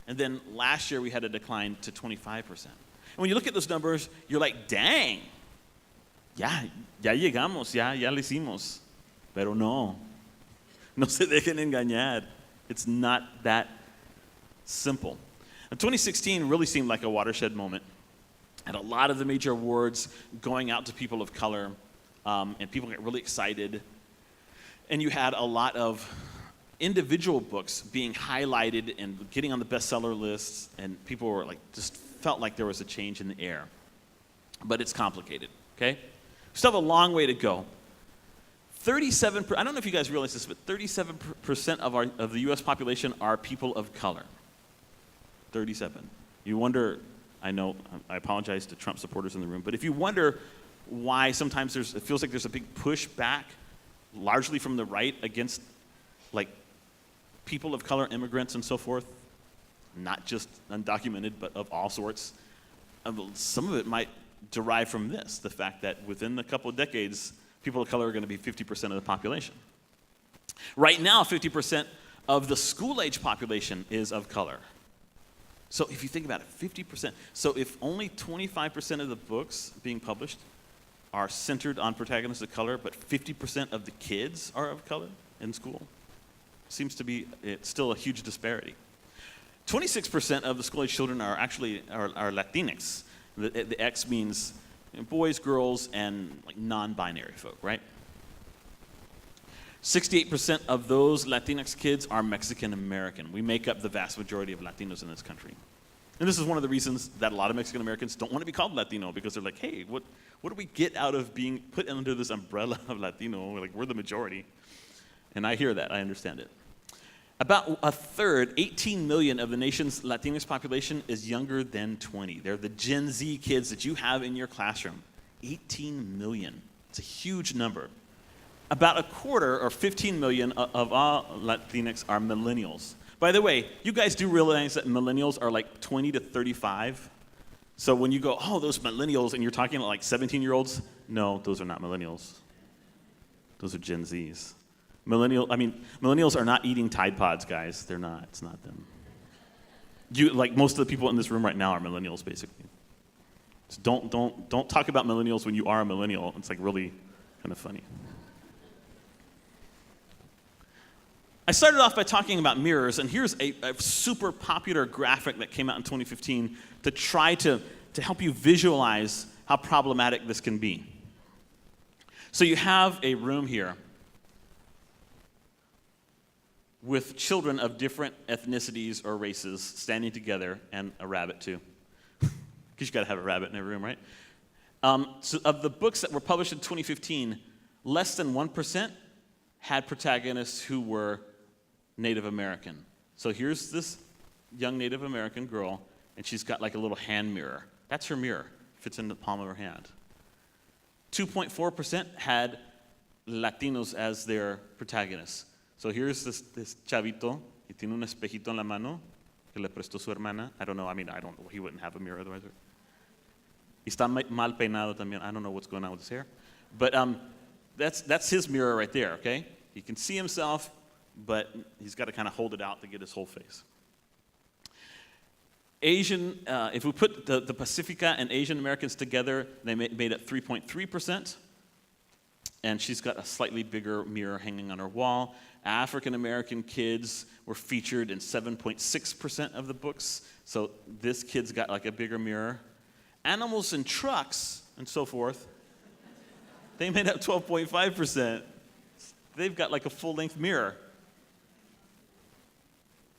And then last year, we had a decline to 25%. And when you look at those numbers, you're like, dang, ya llegamos, ya lo hicimos. Pero no se dejen engañar. It's not that simple. And 2016 really seemed like a watershed moment. And a lot of the major awards going out to people of color, and people get really excited. And you had a lot of individual books being highlighted and getting on the bestseller lists, and people were like, just felt like there was a change in the air. But it's complicated, okay? We still have a long way to go. 37%, I don't know if you guys realize this, but 37% of the U.S. population are people of color. 37. You wonder, I know, I apologize to Trump supporters in the room, but if you wonder why sometimes it feels like there's a big pushback, largely from the right, against like people of color, immigrants, and so forth, not just undocumented, but of all sorts, some of it might derive from this, the fact that within a couple of decades, people of color are going to be 50% of the population. Right now, 50% of the school-age population is of color. So if you think about it, 50%. So if only 25% of the books being published are centered on protagonists of color, but 50% of the kids are of color in school, seems to be it's still a huge disparity. 26% of the school-age children are actually are Latinx. The X means boys, girls, and like non-binary folk, right? 68% of those Latinx kids are Mexican American. We make up the vast majority of Latinos in this country. And this is one of the reasons that a lot of Mexican Americans don't want to be called Latino, because they're like, hey, what do we get out of being put under this umbrella of Latino? Like, we're the majority. And I hear that, I understand it. About a third, 18 million of the nation's Latinx population is younger than 20. They're the Gen Z kids that you have in your classroom. 18 million. It's a huge number. About a quarter, or 15 million, of all Latinx are millennials. By the way, you guys do realize that millennials are like 20 to 35? So when you go, oh, those millennials, and you're talking like 17-year-olds, no, those are not millennials. Those are Gen Zs. Millennials are not eating Tide Pods, guys. They're not. It's not them. Like most of the people in this room right now are millennials, basically. So don't talk about millennials when you are a millennial. It's like really kind of funny. I started off by talking about mirrors, and here's a super popular graphic that came out in 2015 to try to help you visualize how problematic this can be. So you have a room here with children of different ethnicities or races standing together, and a rabbit too. Because you gotta have a rabbit in every room, right? So of the books that were published in 2015, less than 1% had protagonists who were Native American. So here's this young Native American girl, and she's got like a little hand mirror. That's her mirror, fits in the palm of her hand. 2.4% had Latinos as their protagonists. So here's this chavito, y tiene un espejito en la mano, que le prestó su hermana. I don't know, he wouldn't have a mirror otherwise. Y está mal peinado también. I don't know what's going on with his hair. But that's his mirror right there, okay? He can see himself, but he's got to kind of hold it out to get his whole face. Asian, if we put the Pacifica and Asian Americans together, they made up 3.3%. And she's got a slightly bigger mirror hanging on her wall. African American kids were featured in 7.6% of the books. So this kid's got like a bigger mirror. Animals and trucks and so forth, they made up 12.5%. They've got like a full-length mirror.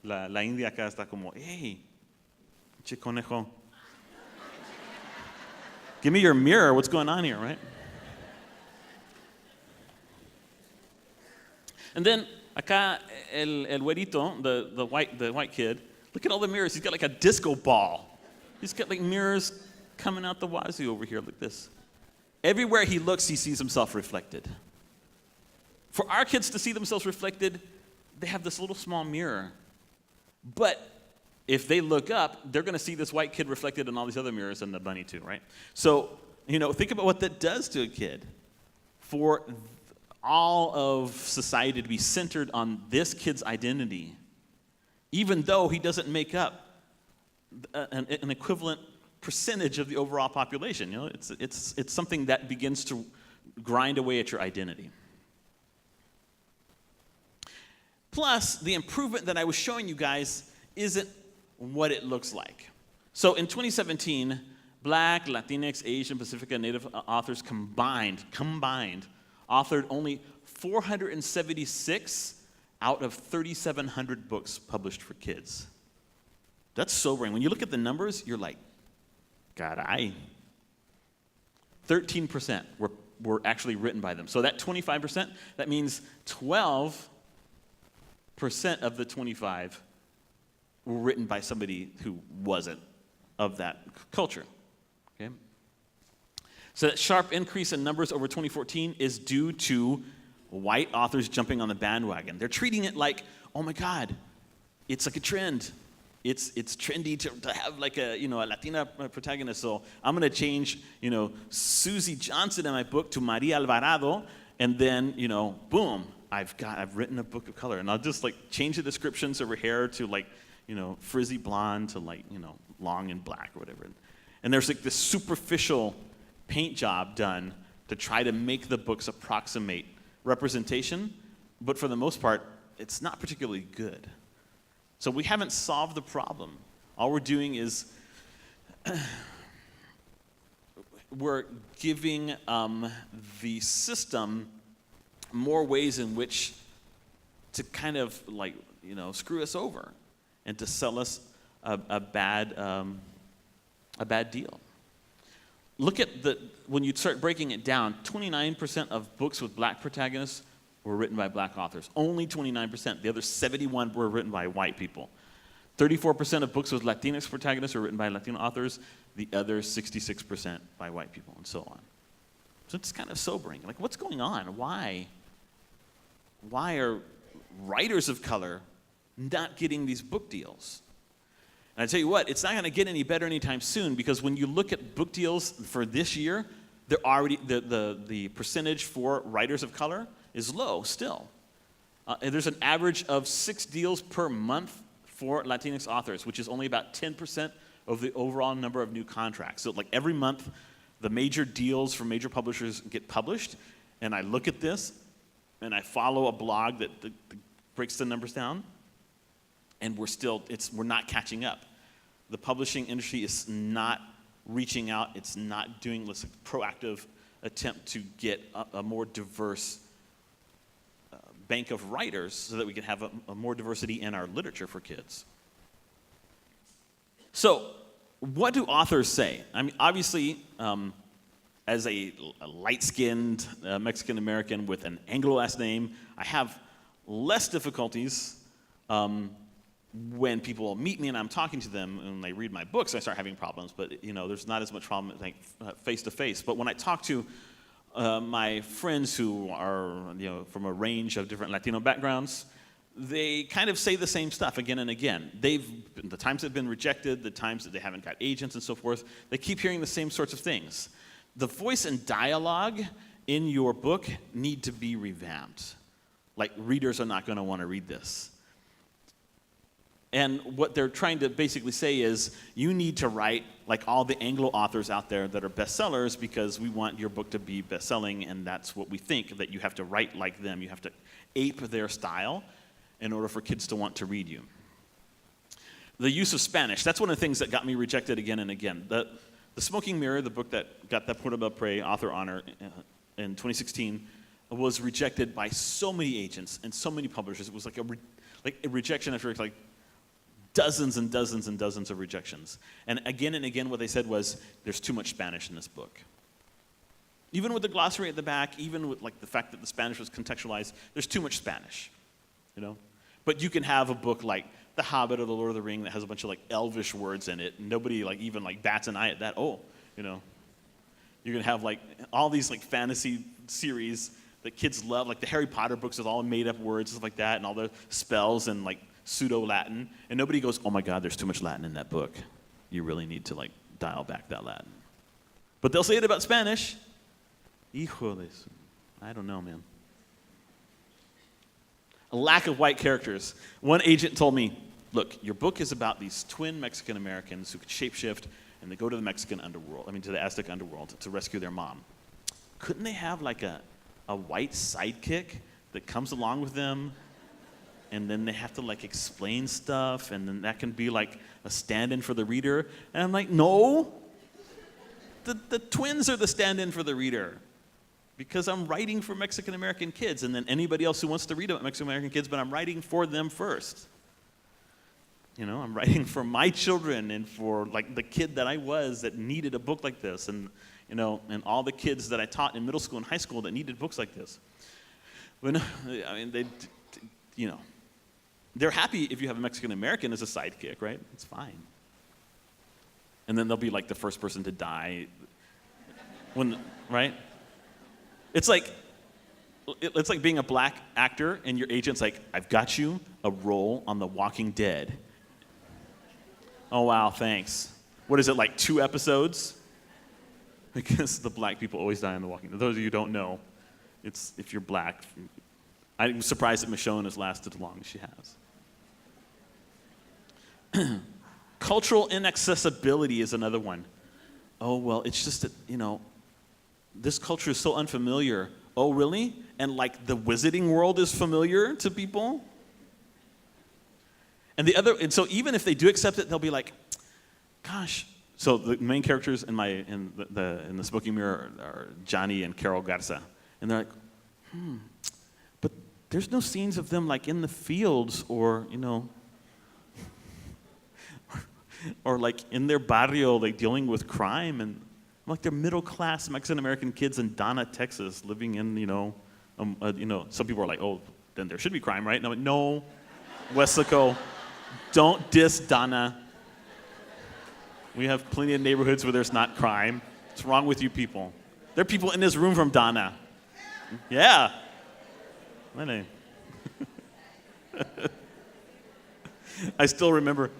La India acá está como, hey, che conejo. Give me your mirror, what's going on here, right? And then acá el güerito, the white kid, look at all the mirrors. He's got like a disco ball. He's got like mirrors coming out the wazoo over here like this. Everywhere he looks, he sees himself reflected. For our kids to see themselves reflected, they have this little small mirror. But if they look up, they're going to see this white kid reflected in all these other mirrors and the bunny too, right? So, think about what that does to a kid. For all of society to be centered on this kid's identity, even though he doesn't make up an equivalent percentage of the overall population. It's something that begins to grind away at your identity. Plus, the improvement that I was showing you guys isn't what it looks like. So in 2017, Black, Latinx, Asian, Pacific, and Native authors combined, authored only 476 out of 3,700 books published for kids. That's sobering. When you look at the numbers, you're like, caray. 13% were actually written by them. So that 25%, that means 12% of the 25 were written by somebody who wasn't of that culture. Okay? So that sharp increase in numbers over 2014 is due to white authors jumping on the bandwagon. They're treating it like, oh my God, it's like a trend. It's trendy to have like a Latina protagonist. So I'm going to change Susie Johnson in my book to Maria Alvarado, and then boom, I've written a book of color, and I'll just like change the descriptions of her hair to like frizzy blonde to like long and black or whatever. And there's like this superficial paint job done to try to make the books approximate representation, but for the most part, it's not particularly good. So we haven't solved the problem. All we're doing is we're giving the system more ways in which to kind of screw us over and to sell us a bad deal. Look at when you start breaking it down, 29% of books with black protagonists were written by black authors. Only 29%. The other 71 were written by white people. 34% of books with Latinx protagonists were written by Latino authors. The other 66% by white people, and so on. So it's kind of sobering. Like, what's going on? Why are writers of color not getting these book deals? And I tell you what, it's not going to get any better anytime soon, because when you look at book deals for this year, they're already the percentage for writers of color is low still. There's an average of 6 deals per month for Latinx authors, which is only about 10% of the overall number of new contracts. So like every month, the major deals from major publishers get published, and I look at this, and I follow a blog that breaks the numbers down, and we're not catching up. The publishing industry is not reaching out. It's not doing this proactive attempt to get a more diverse bank of writers so that we can have a more diversity in our literature for kids. So, what do authors say? I mean, obviously, as a light-skinned Mexican American with an Anglo last name, I have less difficulties when people meet me and I'm talking to them and they read my books. I start having problems, but there's not as much problem face to face. But when I talk to my friends who are from a range of different Latino backgrounds, they kind of say the same stuff again and again. The times they've been rejected, the times that they haven't got agents and so forth, they keep hearing the same sorts of things. The voice and dialogue in your book need to be revamped. Like, readers are not going to want to read this. And what they're trying to basically say is, you need to write like all the Anglo authors out there that are bestsellers, because we want your book to be bestselling, and that's what we think, that you have to write like them. You have to ape their style in order for kids to want to read you. The use of Spanish, that's one of the things that got me rejected again and again. The Smoking Mirror, the book that got that Puerto Bel Prey author honor in 2016, was rejected by so many agents and so many publishers. It was like a rejection after like dozens and dozens and dozens of rejections. And again, what they said was, there's too much Spanish in this book. Even with the glossary at the back, even with like the fact that the Spanish was contextualized, there's too much Spanish, But you can have a book like The Hobbit or The Lord of the Ring that has a bunch of like elvish words in it. And nobody like even like bats an eye at that. You're gonna have like all these like fantasy series that kids love, like the Harry Potter books with all made up words, stuff like that, and all the spells and like pseudo-Latin, and nobody goes, oh my God, there's too much Latin in that book. You really need to like dial back that Latin. But they'll say it about Spanish. Híjoles. I don't know, man. A lack of white characters. One agent told me, look, your book is about these twin Mexican Americans who could shapeshift, and they go to the to the Aztec underworld to rescue their mom. Couldn't they have like a white sidekick that comes along with them, and then they have to like explain stuff, and then that can be like a stand-in for the reader? And I'm like, no, the twins are the stand-in for the reader, because I'm writing for Mexican American kids, and then anybody else who wants to read about Mexican American kids, but I'm writing for them first. I'm writing for my children and for like the kid that I was that needed a book like this, and and all the kids that I taught in middle school and high school that needed books like this. But they're happy if you have a Mexican American as a sidekick, right? It's fine. And then they'll be like the first person to die, right? It's like being a black actor and your agent's like, I've got you a role on The Walking Dead. Oh wow, thanks. What is it, like 2 episodes? Because the black people always die in The Walking Dead. Those of you who don't know, it's if you're black. I'm surprised that Michonne has lasted as long as she has. Cultural inaccessibility is another one. Oh, well, it's just that, this culture is so unfamiliar. Oh, really? And like the wizarding world is familiar to people? And so even if they do accept it, they'll be like, gosh. So the main characters in the Smoking Mirror are Johnny and Carol Garza. And they're like, there's no scenes of them like in the fields or, or like in their barrio, like dealing with crime. And like they're middle-class Mexican-American kids in Donna, Texas, living in, some people are like, oh, then there should be crime, right? No, Wesco, don't diss Donna. We have plenty of neighborhoods where there's not crime. What's wrong with you people? There are people in this room from Donna. Yeah. My name. I still remember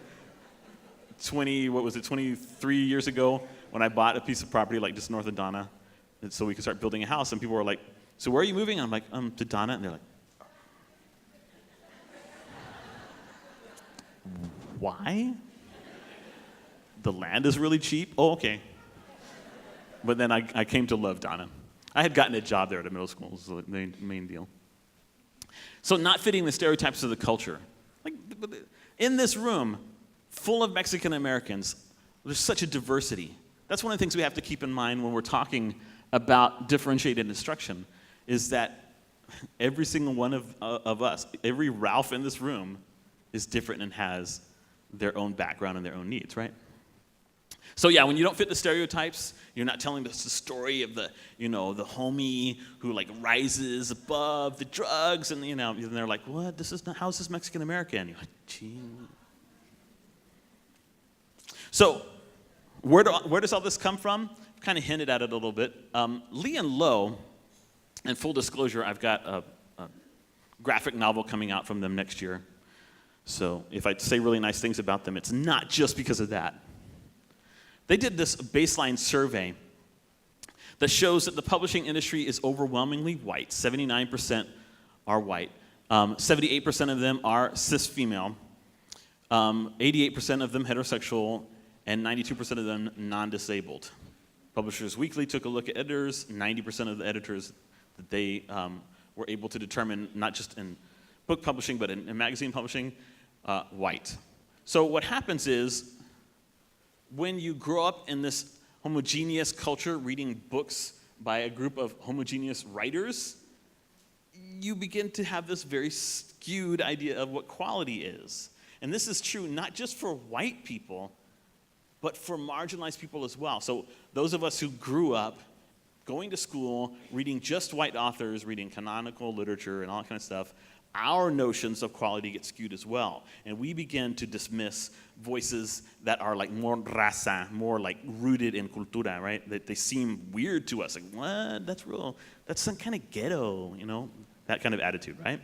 23 years ago when I bought a piece of property like just north of Donna so we could start building a house, and people were like, so where are you moving? And I'm like, to Donna. And they're like, why? The land is really cheap? Oh, okay. But then I came to love Donna. I had gotten a job there at a middle school, was the main deal. So not fitting the stereotypes of the culture. Like in this room, full of Mexican Americans, there's such a diversity. That's one of the things we have to keep in mind when we're talking about differentiated instruction, is that every single one of us, every Ralph in this room is different and has their own background and their own needs, right? So yeah, when you don't fit the stereotypes, you're not telling us the story of the homie who like rises above the drugs, and and they're like, what? How is this Mexican American? You're like, gee. So where does all this come from? Kind of hinted at it a little bit. Lee and Low, and full disclosure, I've got a graphic novel coming out from them next year. So if I say really nice things about them, it's not just because of that. They did this baseline survey that shows that the publishing industry is overwhelmingly white. 79% are white. 78% of them are cis female. 88% of them heterosexual, and 92% of them non-disabled. Publishers Weekly took a look at editors. 90% of the editors that they were able to determine, not just in book publishing, but in magazine publishing, white. So what happens is, when you grow up in this homogeneous culture, reading books by a group of homogeneous writers, you begin to have this very skewed idea of what quality is. And this is true not just for white people, but for marginalized people as well. So those of us who grew up going to school, reading just white authors, reading canonical literature and all that kind of stuff, our notions of quality get skewed as well. And we begin to dismiss voices that are like more raza, more like rooted in cultura, right? That they seem weird to us. Like, what? That's some kind of ghetto, that kind of attitude, right?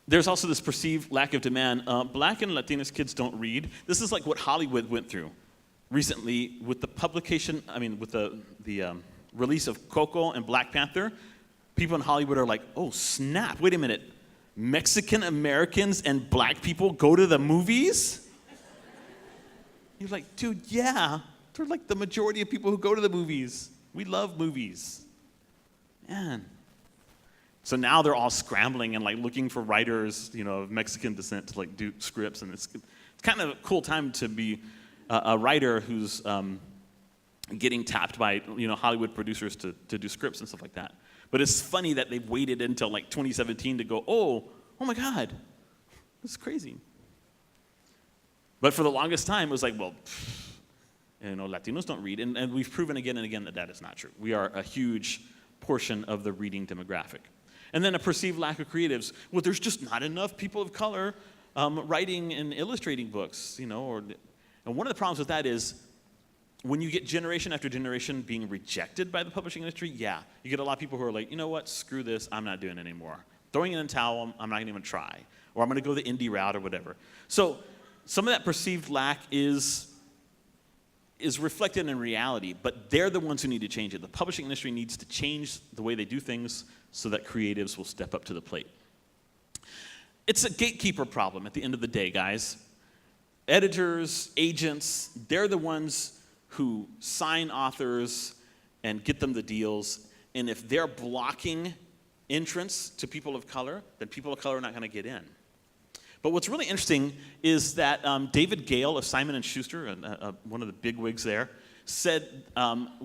There's also this perceived lack of demand. Black and Latinx kids don't read. This is like what Hollywood went through recently with the publication, with the release of Coco and Black Panther. People in Hollywood are like, oh, snap, wait a minute. Mexican Americans and black people go to the movies? You're like, dude, yeah. They're like the majority of people who go to the movies. We love movies. Man. So now they're all scrambling and like looking for writers, of Mexican descent to like do scripts. And it's kind of a cool time to be a writer who's getting tapped by, Hollywood producers to do scripts and stuff like that. But it's funny that they've waited until like 2017 to go, oh my God, this is crazy. But for the longest time, it was like, well, Latinos don't read. And we've proven again and again that that is not true. We are a huge portion of the reading demographic. And then a perceived lack of creatives. Well, there's just not enough people of color writing and illustrating books, and one of the problems with that is, when you get generation after generation being rejected by the publishing industry, yeah, you get a lot of people who are like, you know what, screw this, I'm not doing it anymore. Throwing in a towel, I'm not even gonna try. Or I'm gonna go the indie route or whatever. So some of that perceived lack is reflected in reality, but they're the ones who need to change it. The publishing industry needs to change the way they do things so that creatives will step up to the plate. It's a gatekeeper problem at the end of the day, guys. Editors, agents, they're the ones who sign authors and get them the deals. And if they're blocking entrance to people of color, then people of color are not going to get in. But what's really interesting is that David Gale of Simon & Schuster, one of the big wigs there, said,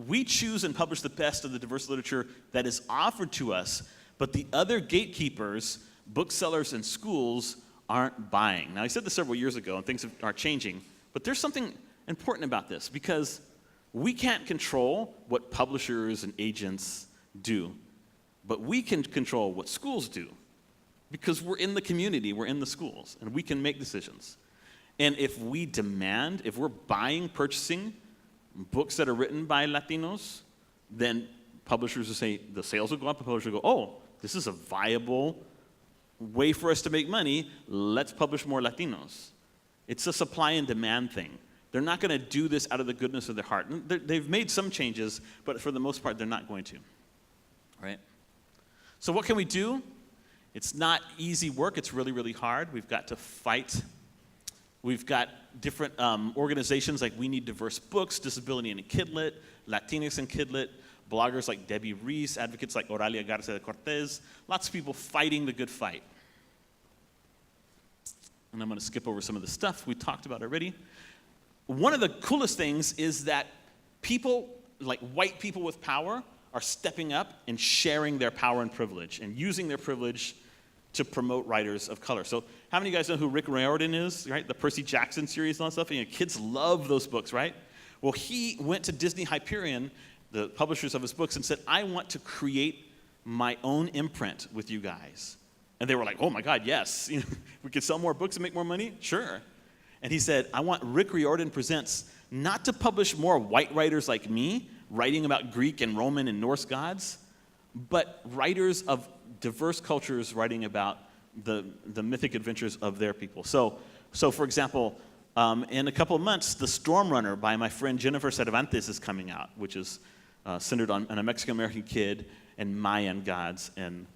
we choose and publish the best of the diverse literature that is offered to us, but the other gatekeepers, booksellers and schools, aren't buying. Now, I said this several years ago, and things are changing, but there's something important about this, because we can't control what publishers and agents do, but we can control what schools do, because we're in the community, we're in the schools, and we can make decisions. And if we demand, if we're purchasing books that are written by Latinos, then publishers will say, the sales will go up, and publishers will go, oh, this is a viable way for us to make money, let's publish more Latinos. It's a supply and demand thing. They're not going to do this out of the goodness of their heart. They've made some changes, but for the most part, they're not going to. Right? So what can we do? It's not easy work. It's really, really hard. We've got to fight. We've got different organizations like We Need Diverse Books, Disability in Kidlit, Latinx in Kidlit, bloggers like Debbie Reese, advocates like Oralia Garza de Cortez, lots of people fighting the good fight. And I'm going to skip over some of the stuff we talked about already. One of the coolest things is that people, like white people with power, are stepping up and sharing their power and privilege and using their privilege to promote writers of color. So how many of you guys know who Rick Riordan is, right? The Percy Jackson series and all that stuff. And, kids love those books, right? Well, he went to Disney Hyperion, the publishers of his books, and said, I want to create my own imprint with you guys. And they were like, oh my God, yes. We could sell more books and make more money? Sure. And he said, I want Rick Riordan Presents not to publish more white writers like me, writing about Greek and Roman and Norse gods, but writers of diverse cultures writing about the mythic adventures of their people. So for example, in a couple of months, The Storm Runner by my friend Jennifer Cervantes is coming out, which is centered on a Mexican-American kid and Mayan gods and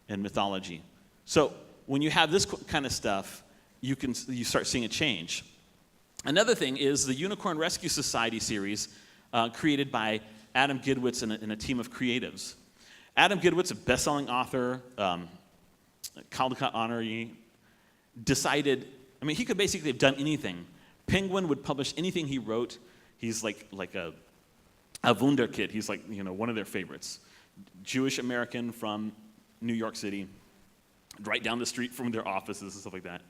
mythology. So when you have this kind of stuff, you start seeing a change. Another thing is the Unicorn Rescue Society series created by Adam Gidwitz and a team of creatives. Adam Gidwitz, a best-selling author, Caldecott honoree, decided, he could basically have done anything. Penguin would publish anything he wrote. He's like a Wunderkid. He's like, one of their favorites. Jewish American from New York City, right down the street from their offices and stuff like that.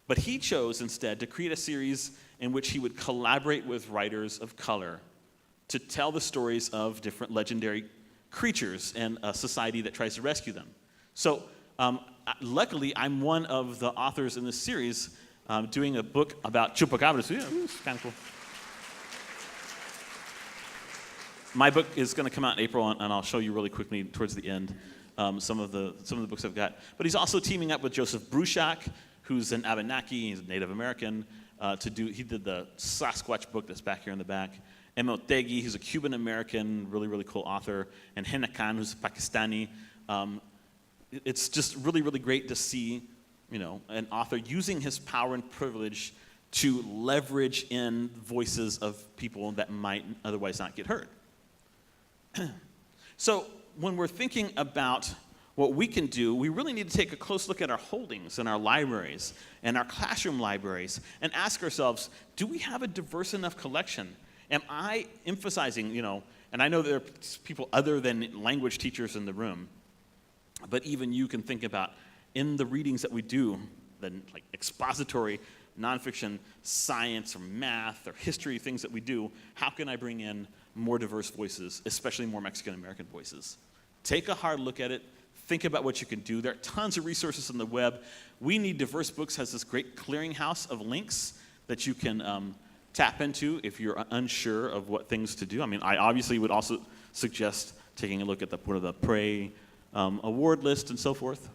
But he chose instead to create a series in which he would collaborate with writers of color to tell the stories of different legendary creatures and a society that tries to rescue them. So luckily, I'm one of the authors in this series doing a book about chupacabras. Yeah, it's kind of cool. My book is going to come out in April, and I'll show you really quickly towards the end some of the books I've got. But he's also teaming up with Joseph Bruchac, who's an Abenaki, he's a Native American, he did the Sasquatch book that's back here in the back. Emotegi, who's a Cuban American, really, really cool author, and Henna Khan, who's Pakistani. It's just really, really great to see, an author using his power and privilege to leverage in voices of people that might otherwise not get heard. So when we're thinking about what we can do, we really need to take a close look at our holdings in our libraries and our classroom libraries and ask ourselves, do we have a diverse enough collection? Am I emphasizing, and I know there are people other than language teachers in the room, but even you can think about in the readings that we do, like expository, nonfiction, science, or math, or history, things that we do, how can I bring in more diverse voices, especially more Mexican-American voices? Take a hard look at it. Think about what you can do. There are tons of resources on the web. We Need Diverse Books has this great clearinghouse of links that you can tap into if you're unsure of what things to do. I obviously would also suggest taking a look at the Prey award list and so forth.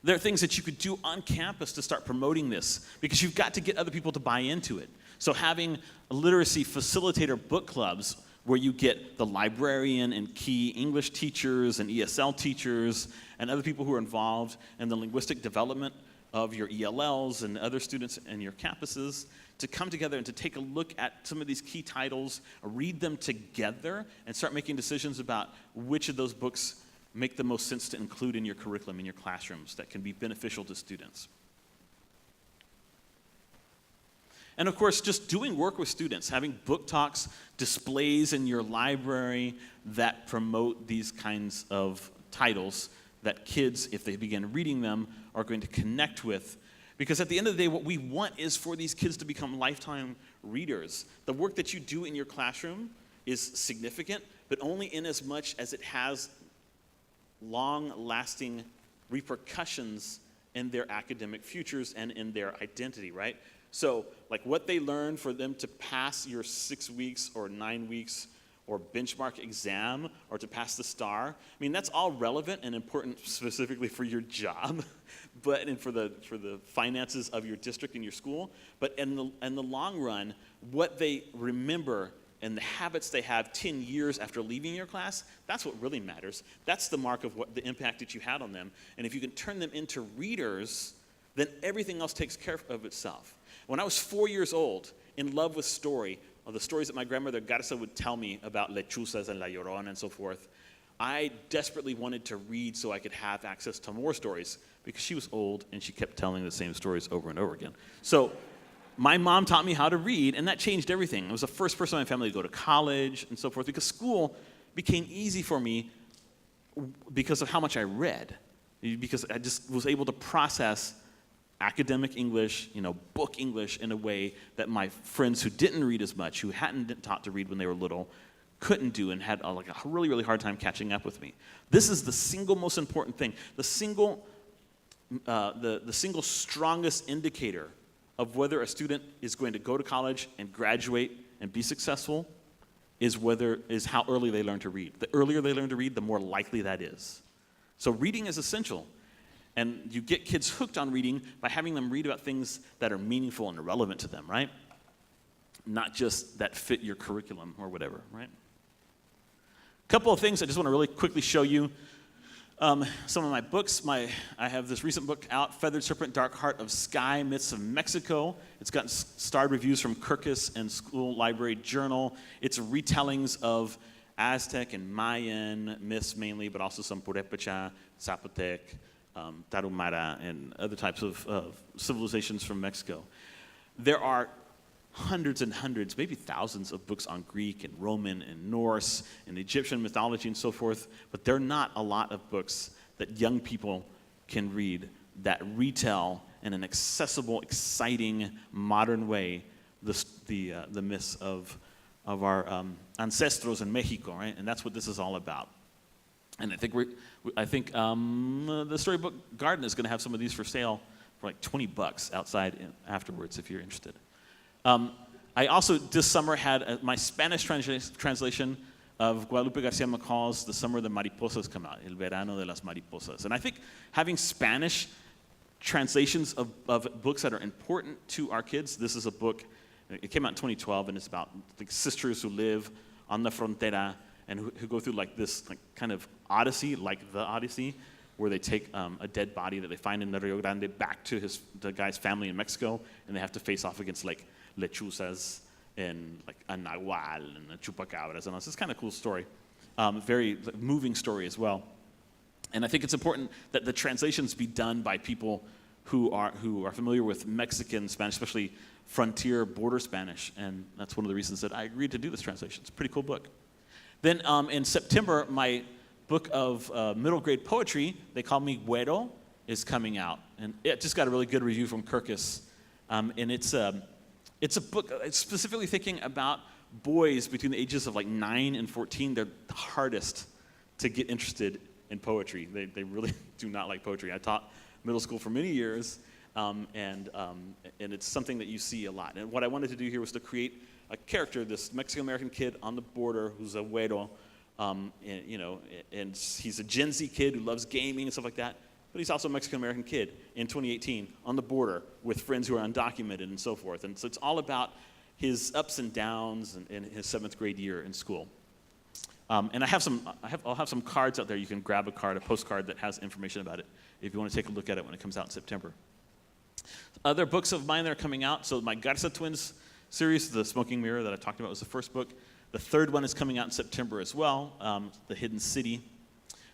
There are things that you could do on campus to start promoting this, because you've got to get other people to buy into it. So having literacy facilitator book clubs where you get the librarian and key English teachers and ESL teachers and other people who are involved in the linguistic development of your ELLs and other students in your campuses to come together and to take a look at some of these key titles, read them together, and start making decisions about which of those books make the most sense to include in your curriculum, in your classrooms, that can be beneficial to students. And of course, just doing work with students, having book talks, displays in your library that promote these kinds of titles that kids, if they begin reading them, are going to connect with. Because at the end of the day, what we want is for these kids to become lifetime readers. The work that you do in your classroom is significant, but only in as much as it has long-lasting repercussions in their academic futures and in their identity, right? So, like what they learn for them to pass your 6 weeks or 9 weeks or benchmark exam or to pass the STAR, I mean, that's all relevant and important specifically for your job, and for the finances of your district and your school. But in the long run, what they remember and the habits they have 10 years after leaving your class, that's what really matters. That's the mark of what the impact that you had on them. And if you can turn them into readers, then everything else takes care of itself. When I was 4 years old, in love with story, or the stories that my grandmother Garza would tell me about lechuzas and La Llorona and so forth, I desperately wanted to read so I could have access to more stories because she was old and she kept telling the same stories over and over again. So my mom taught me how to read, and that changed everything. I was the first person in my family to go to college and so forth because school became easy for me because of how much I read, because I just was able to process academic English, book English in a way that my friends who didn't read as much, who hadn't been taught to read when they were little, couldn't do and had a really, really hard time catching up with me. This is the single most important thing. The single strongest indicator of whether a student is going to go to college and graduate and be successful is how early they learn to read. The earlier they learn to read, the more likely that is. So reading is essential. And you get kids hooked on reading by having them read about things that are meaningful and relevant to them, right? Not just that fit your curriculum or whatever, right? A couple of things I just want to really quickly show you. Some of my books. I have this recent book out, Feathered Serpent, Dark Heart of Sky, Myths of Mexico. It's gotten starred reviews from Kirkus and School Library Journal. It's retellings of Aztec and Mayan myths mainly, but also some Purépecha, Zapotec, Tarahumara, and other types of civilizations from Mexico. There are hundreds and hundreds, maybe thousands of books on Greek and Roman and Norse and Egyptian mythology and so forth, but there are not a lot of books that young people can read that retell in an accessible, exciting, modern way the myths of our ancestros in Mexico, right? And that's what this is all about. And I think the Storybook Garden is going to have some of these for sale for like $20 outside afterwards if you're interested. I also this summer had my Spanish translation of Guadalupe Garcia McCall's The Summer of the Mariposas come out, El Verano de las Mariposas. And I think having Spanish translations of books that are important to our kids, this is a book, it came out in 2012, and it's about like sisters who live on the frontera and who go through like this kind of odyssey, like the Odyssey, where they take a dead body that they find in the Rio Grande back to the guy's family in Mexico, and they have to face off against like lechuzas and like a nahual and a chupacabras and all. It's this kind of cool story, very moving story as well. And I think it's important that the translations be done by people who are familiar with Mexican Spanish, especially frontier border Spanish, and that's one of the reasons that I agreed to do this translation. It's a pretty cool book. Then in September, my book of middle grade poetry, They Call Me Güero, is coming out, and it just got a really good review from Kirkus. And it's a book specifically thinking about boys between the ages of like 9 and 14. They're the hardest to get interested in poetry. They really do not like poetry. I taught middle school for many years, and it's something that you see a lot. And what I wanted to do here was to create a character, this Mexican-American kid on the border who's a güero, and he's a Gen Z kid who loves gaming and stuff like that, but he's also a Mexican-American kid in 2018 on the border with friends who are undocumented and so forth. And so it's all about his ups and downs in his 7th grade year in school. And I'll have some cards out there. You can grab a postcard that has information about it if you want to take a look at it when it comes out in September. Other books of mine that are coming out, so my Garza Twins series, The Smoking Mirror that I talked about was the first book. The third one is coming out in September as well, The Hidden City.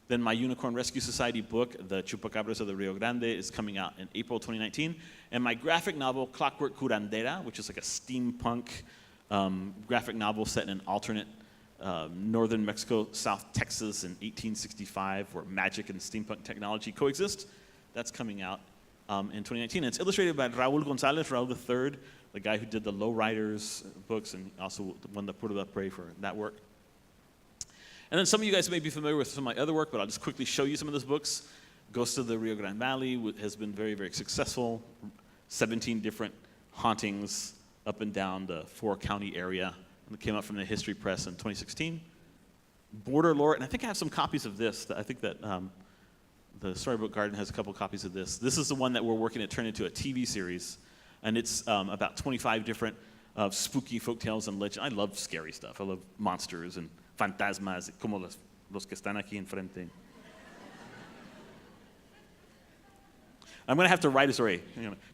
Then my Unicorn Rescue Society book, The Chupacabras of the Rio Grande, is coming out in April 2019. And my graphic novel, Clockwork Curandera, which is like a steampunk graphic novel set in an alternate northern Mexico, South Texas in 1865, where magic and steampunk technology coexist. That's coming out in 2019. And it's illustrated by Raul Gonzalez, Raul III, the guy who did the Lowriders books and also the one that put it up Pray for that work. And then some of you guys may be familiar with some of my other work, but I'll just quickly show you some of those books. Ghost of the Rio Grande Valley has been very, very successful. 17 different hauntings up and down the 4-county area. And it came out from the History Press in 2016. Border Lore, and I think I have some copies of this. I think that the Storybook Garden has a couple copies of this. This is the one that we're working to turn into a TV series. And it's about 25 different spooky folktales and legends. I love scary stuff. I love monsters and fantasmas, como los que están aquí enfrente. I'm going to have to write a story.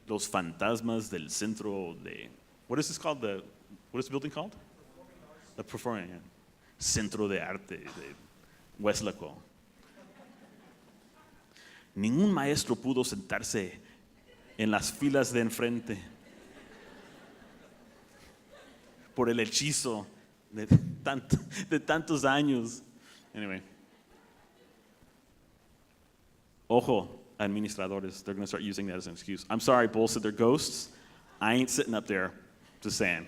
Los fantasmas del centro de... What is this called? What is the building called? The Performing Arts. Centro de Arte de Hueslaco. Ningún maestro pudo sentarse en las filas de enfrente por el hechizo de tantos años. Anyway. Ojo, administradores, they're going to start using that as an excuse. I'm sorry, Bull said they're ghosts. I ain't sitting up there, just saying.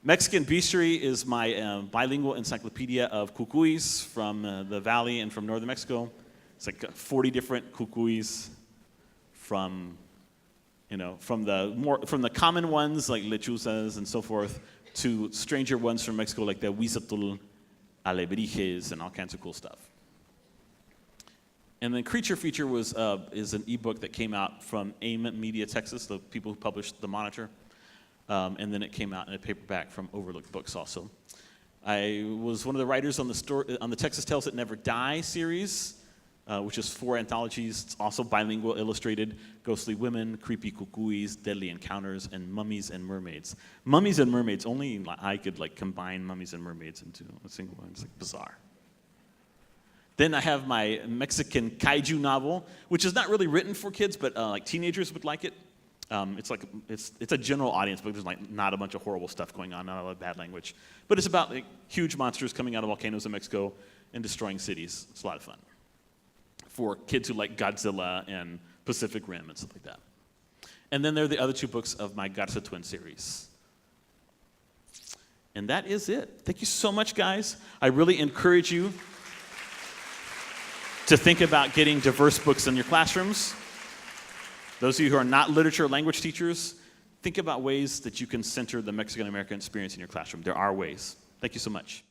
Mexican Bestiary is my bilingual encyclopedia of cucuys from the valley and from northern Mexico. It's like 40 different cucuys from the common ones like lechuzas and so forth to stranger ones from Mexico like the huizotl, alebrijes, and all kinds of cool stuff. And then Creature Feature is an ebook that came out from AIM Media Texas, the people who published The Monitor. And then it came out in a paperback from Overlooked Books also. I was one of the writers on the Texas Tales That Never Die series, which is 4 anthologies. It's also bilingual, illustrated, ghostly women, creepy cucuys, deadly encounters, and mummies and mermaids. Mummies and mermaids, only I could combine mummies and mermaids into a single one. It's bizarre. Then I have my Mexican kaiju novel, which is not really written for kids, but teenagers would like it. It's a general audience, but there's not a bunch of horrible stuff going on, not a lot of bad language. But it's about huge monsters coming out of volcanoes in Mexico and destroying cities. It's a lot of fun for kids who like Godzilla and Pacific Rim and stuff like that. And then there are the other 2 books of my Garza Twin series. And that is it. Thank you so much, guys. I really encourage you to think about getting diverse books in your classrooms. Those of you who are not literature or language teachers, think about ways that you can center the Mexican-American experience in your classroom. There are ways. Thank you so much.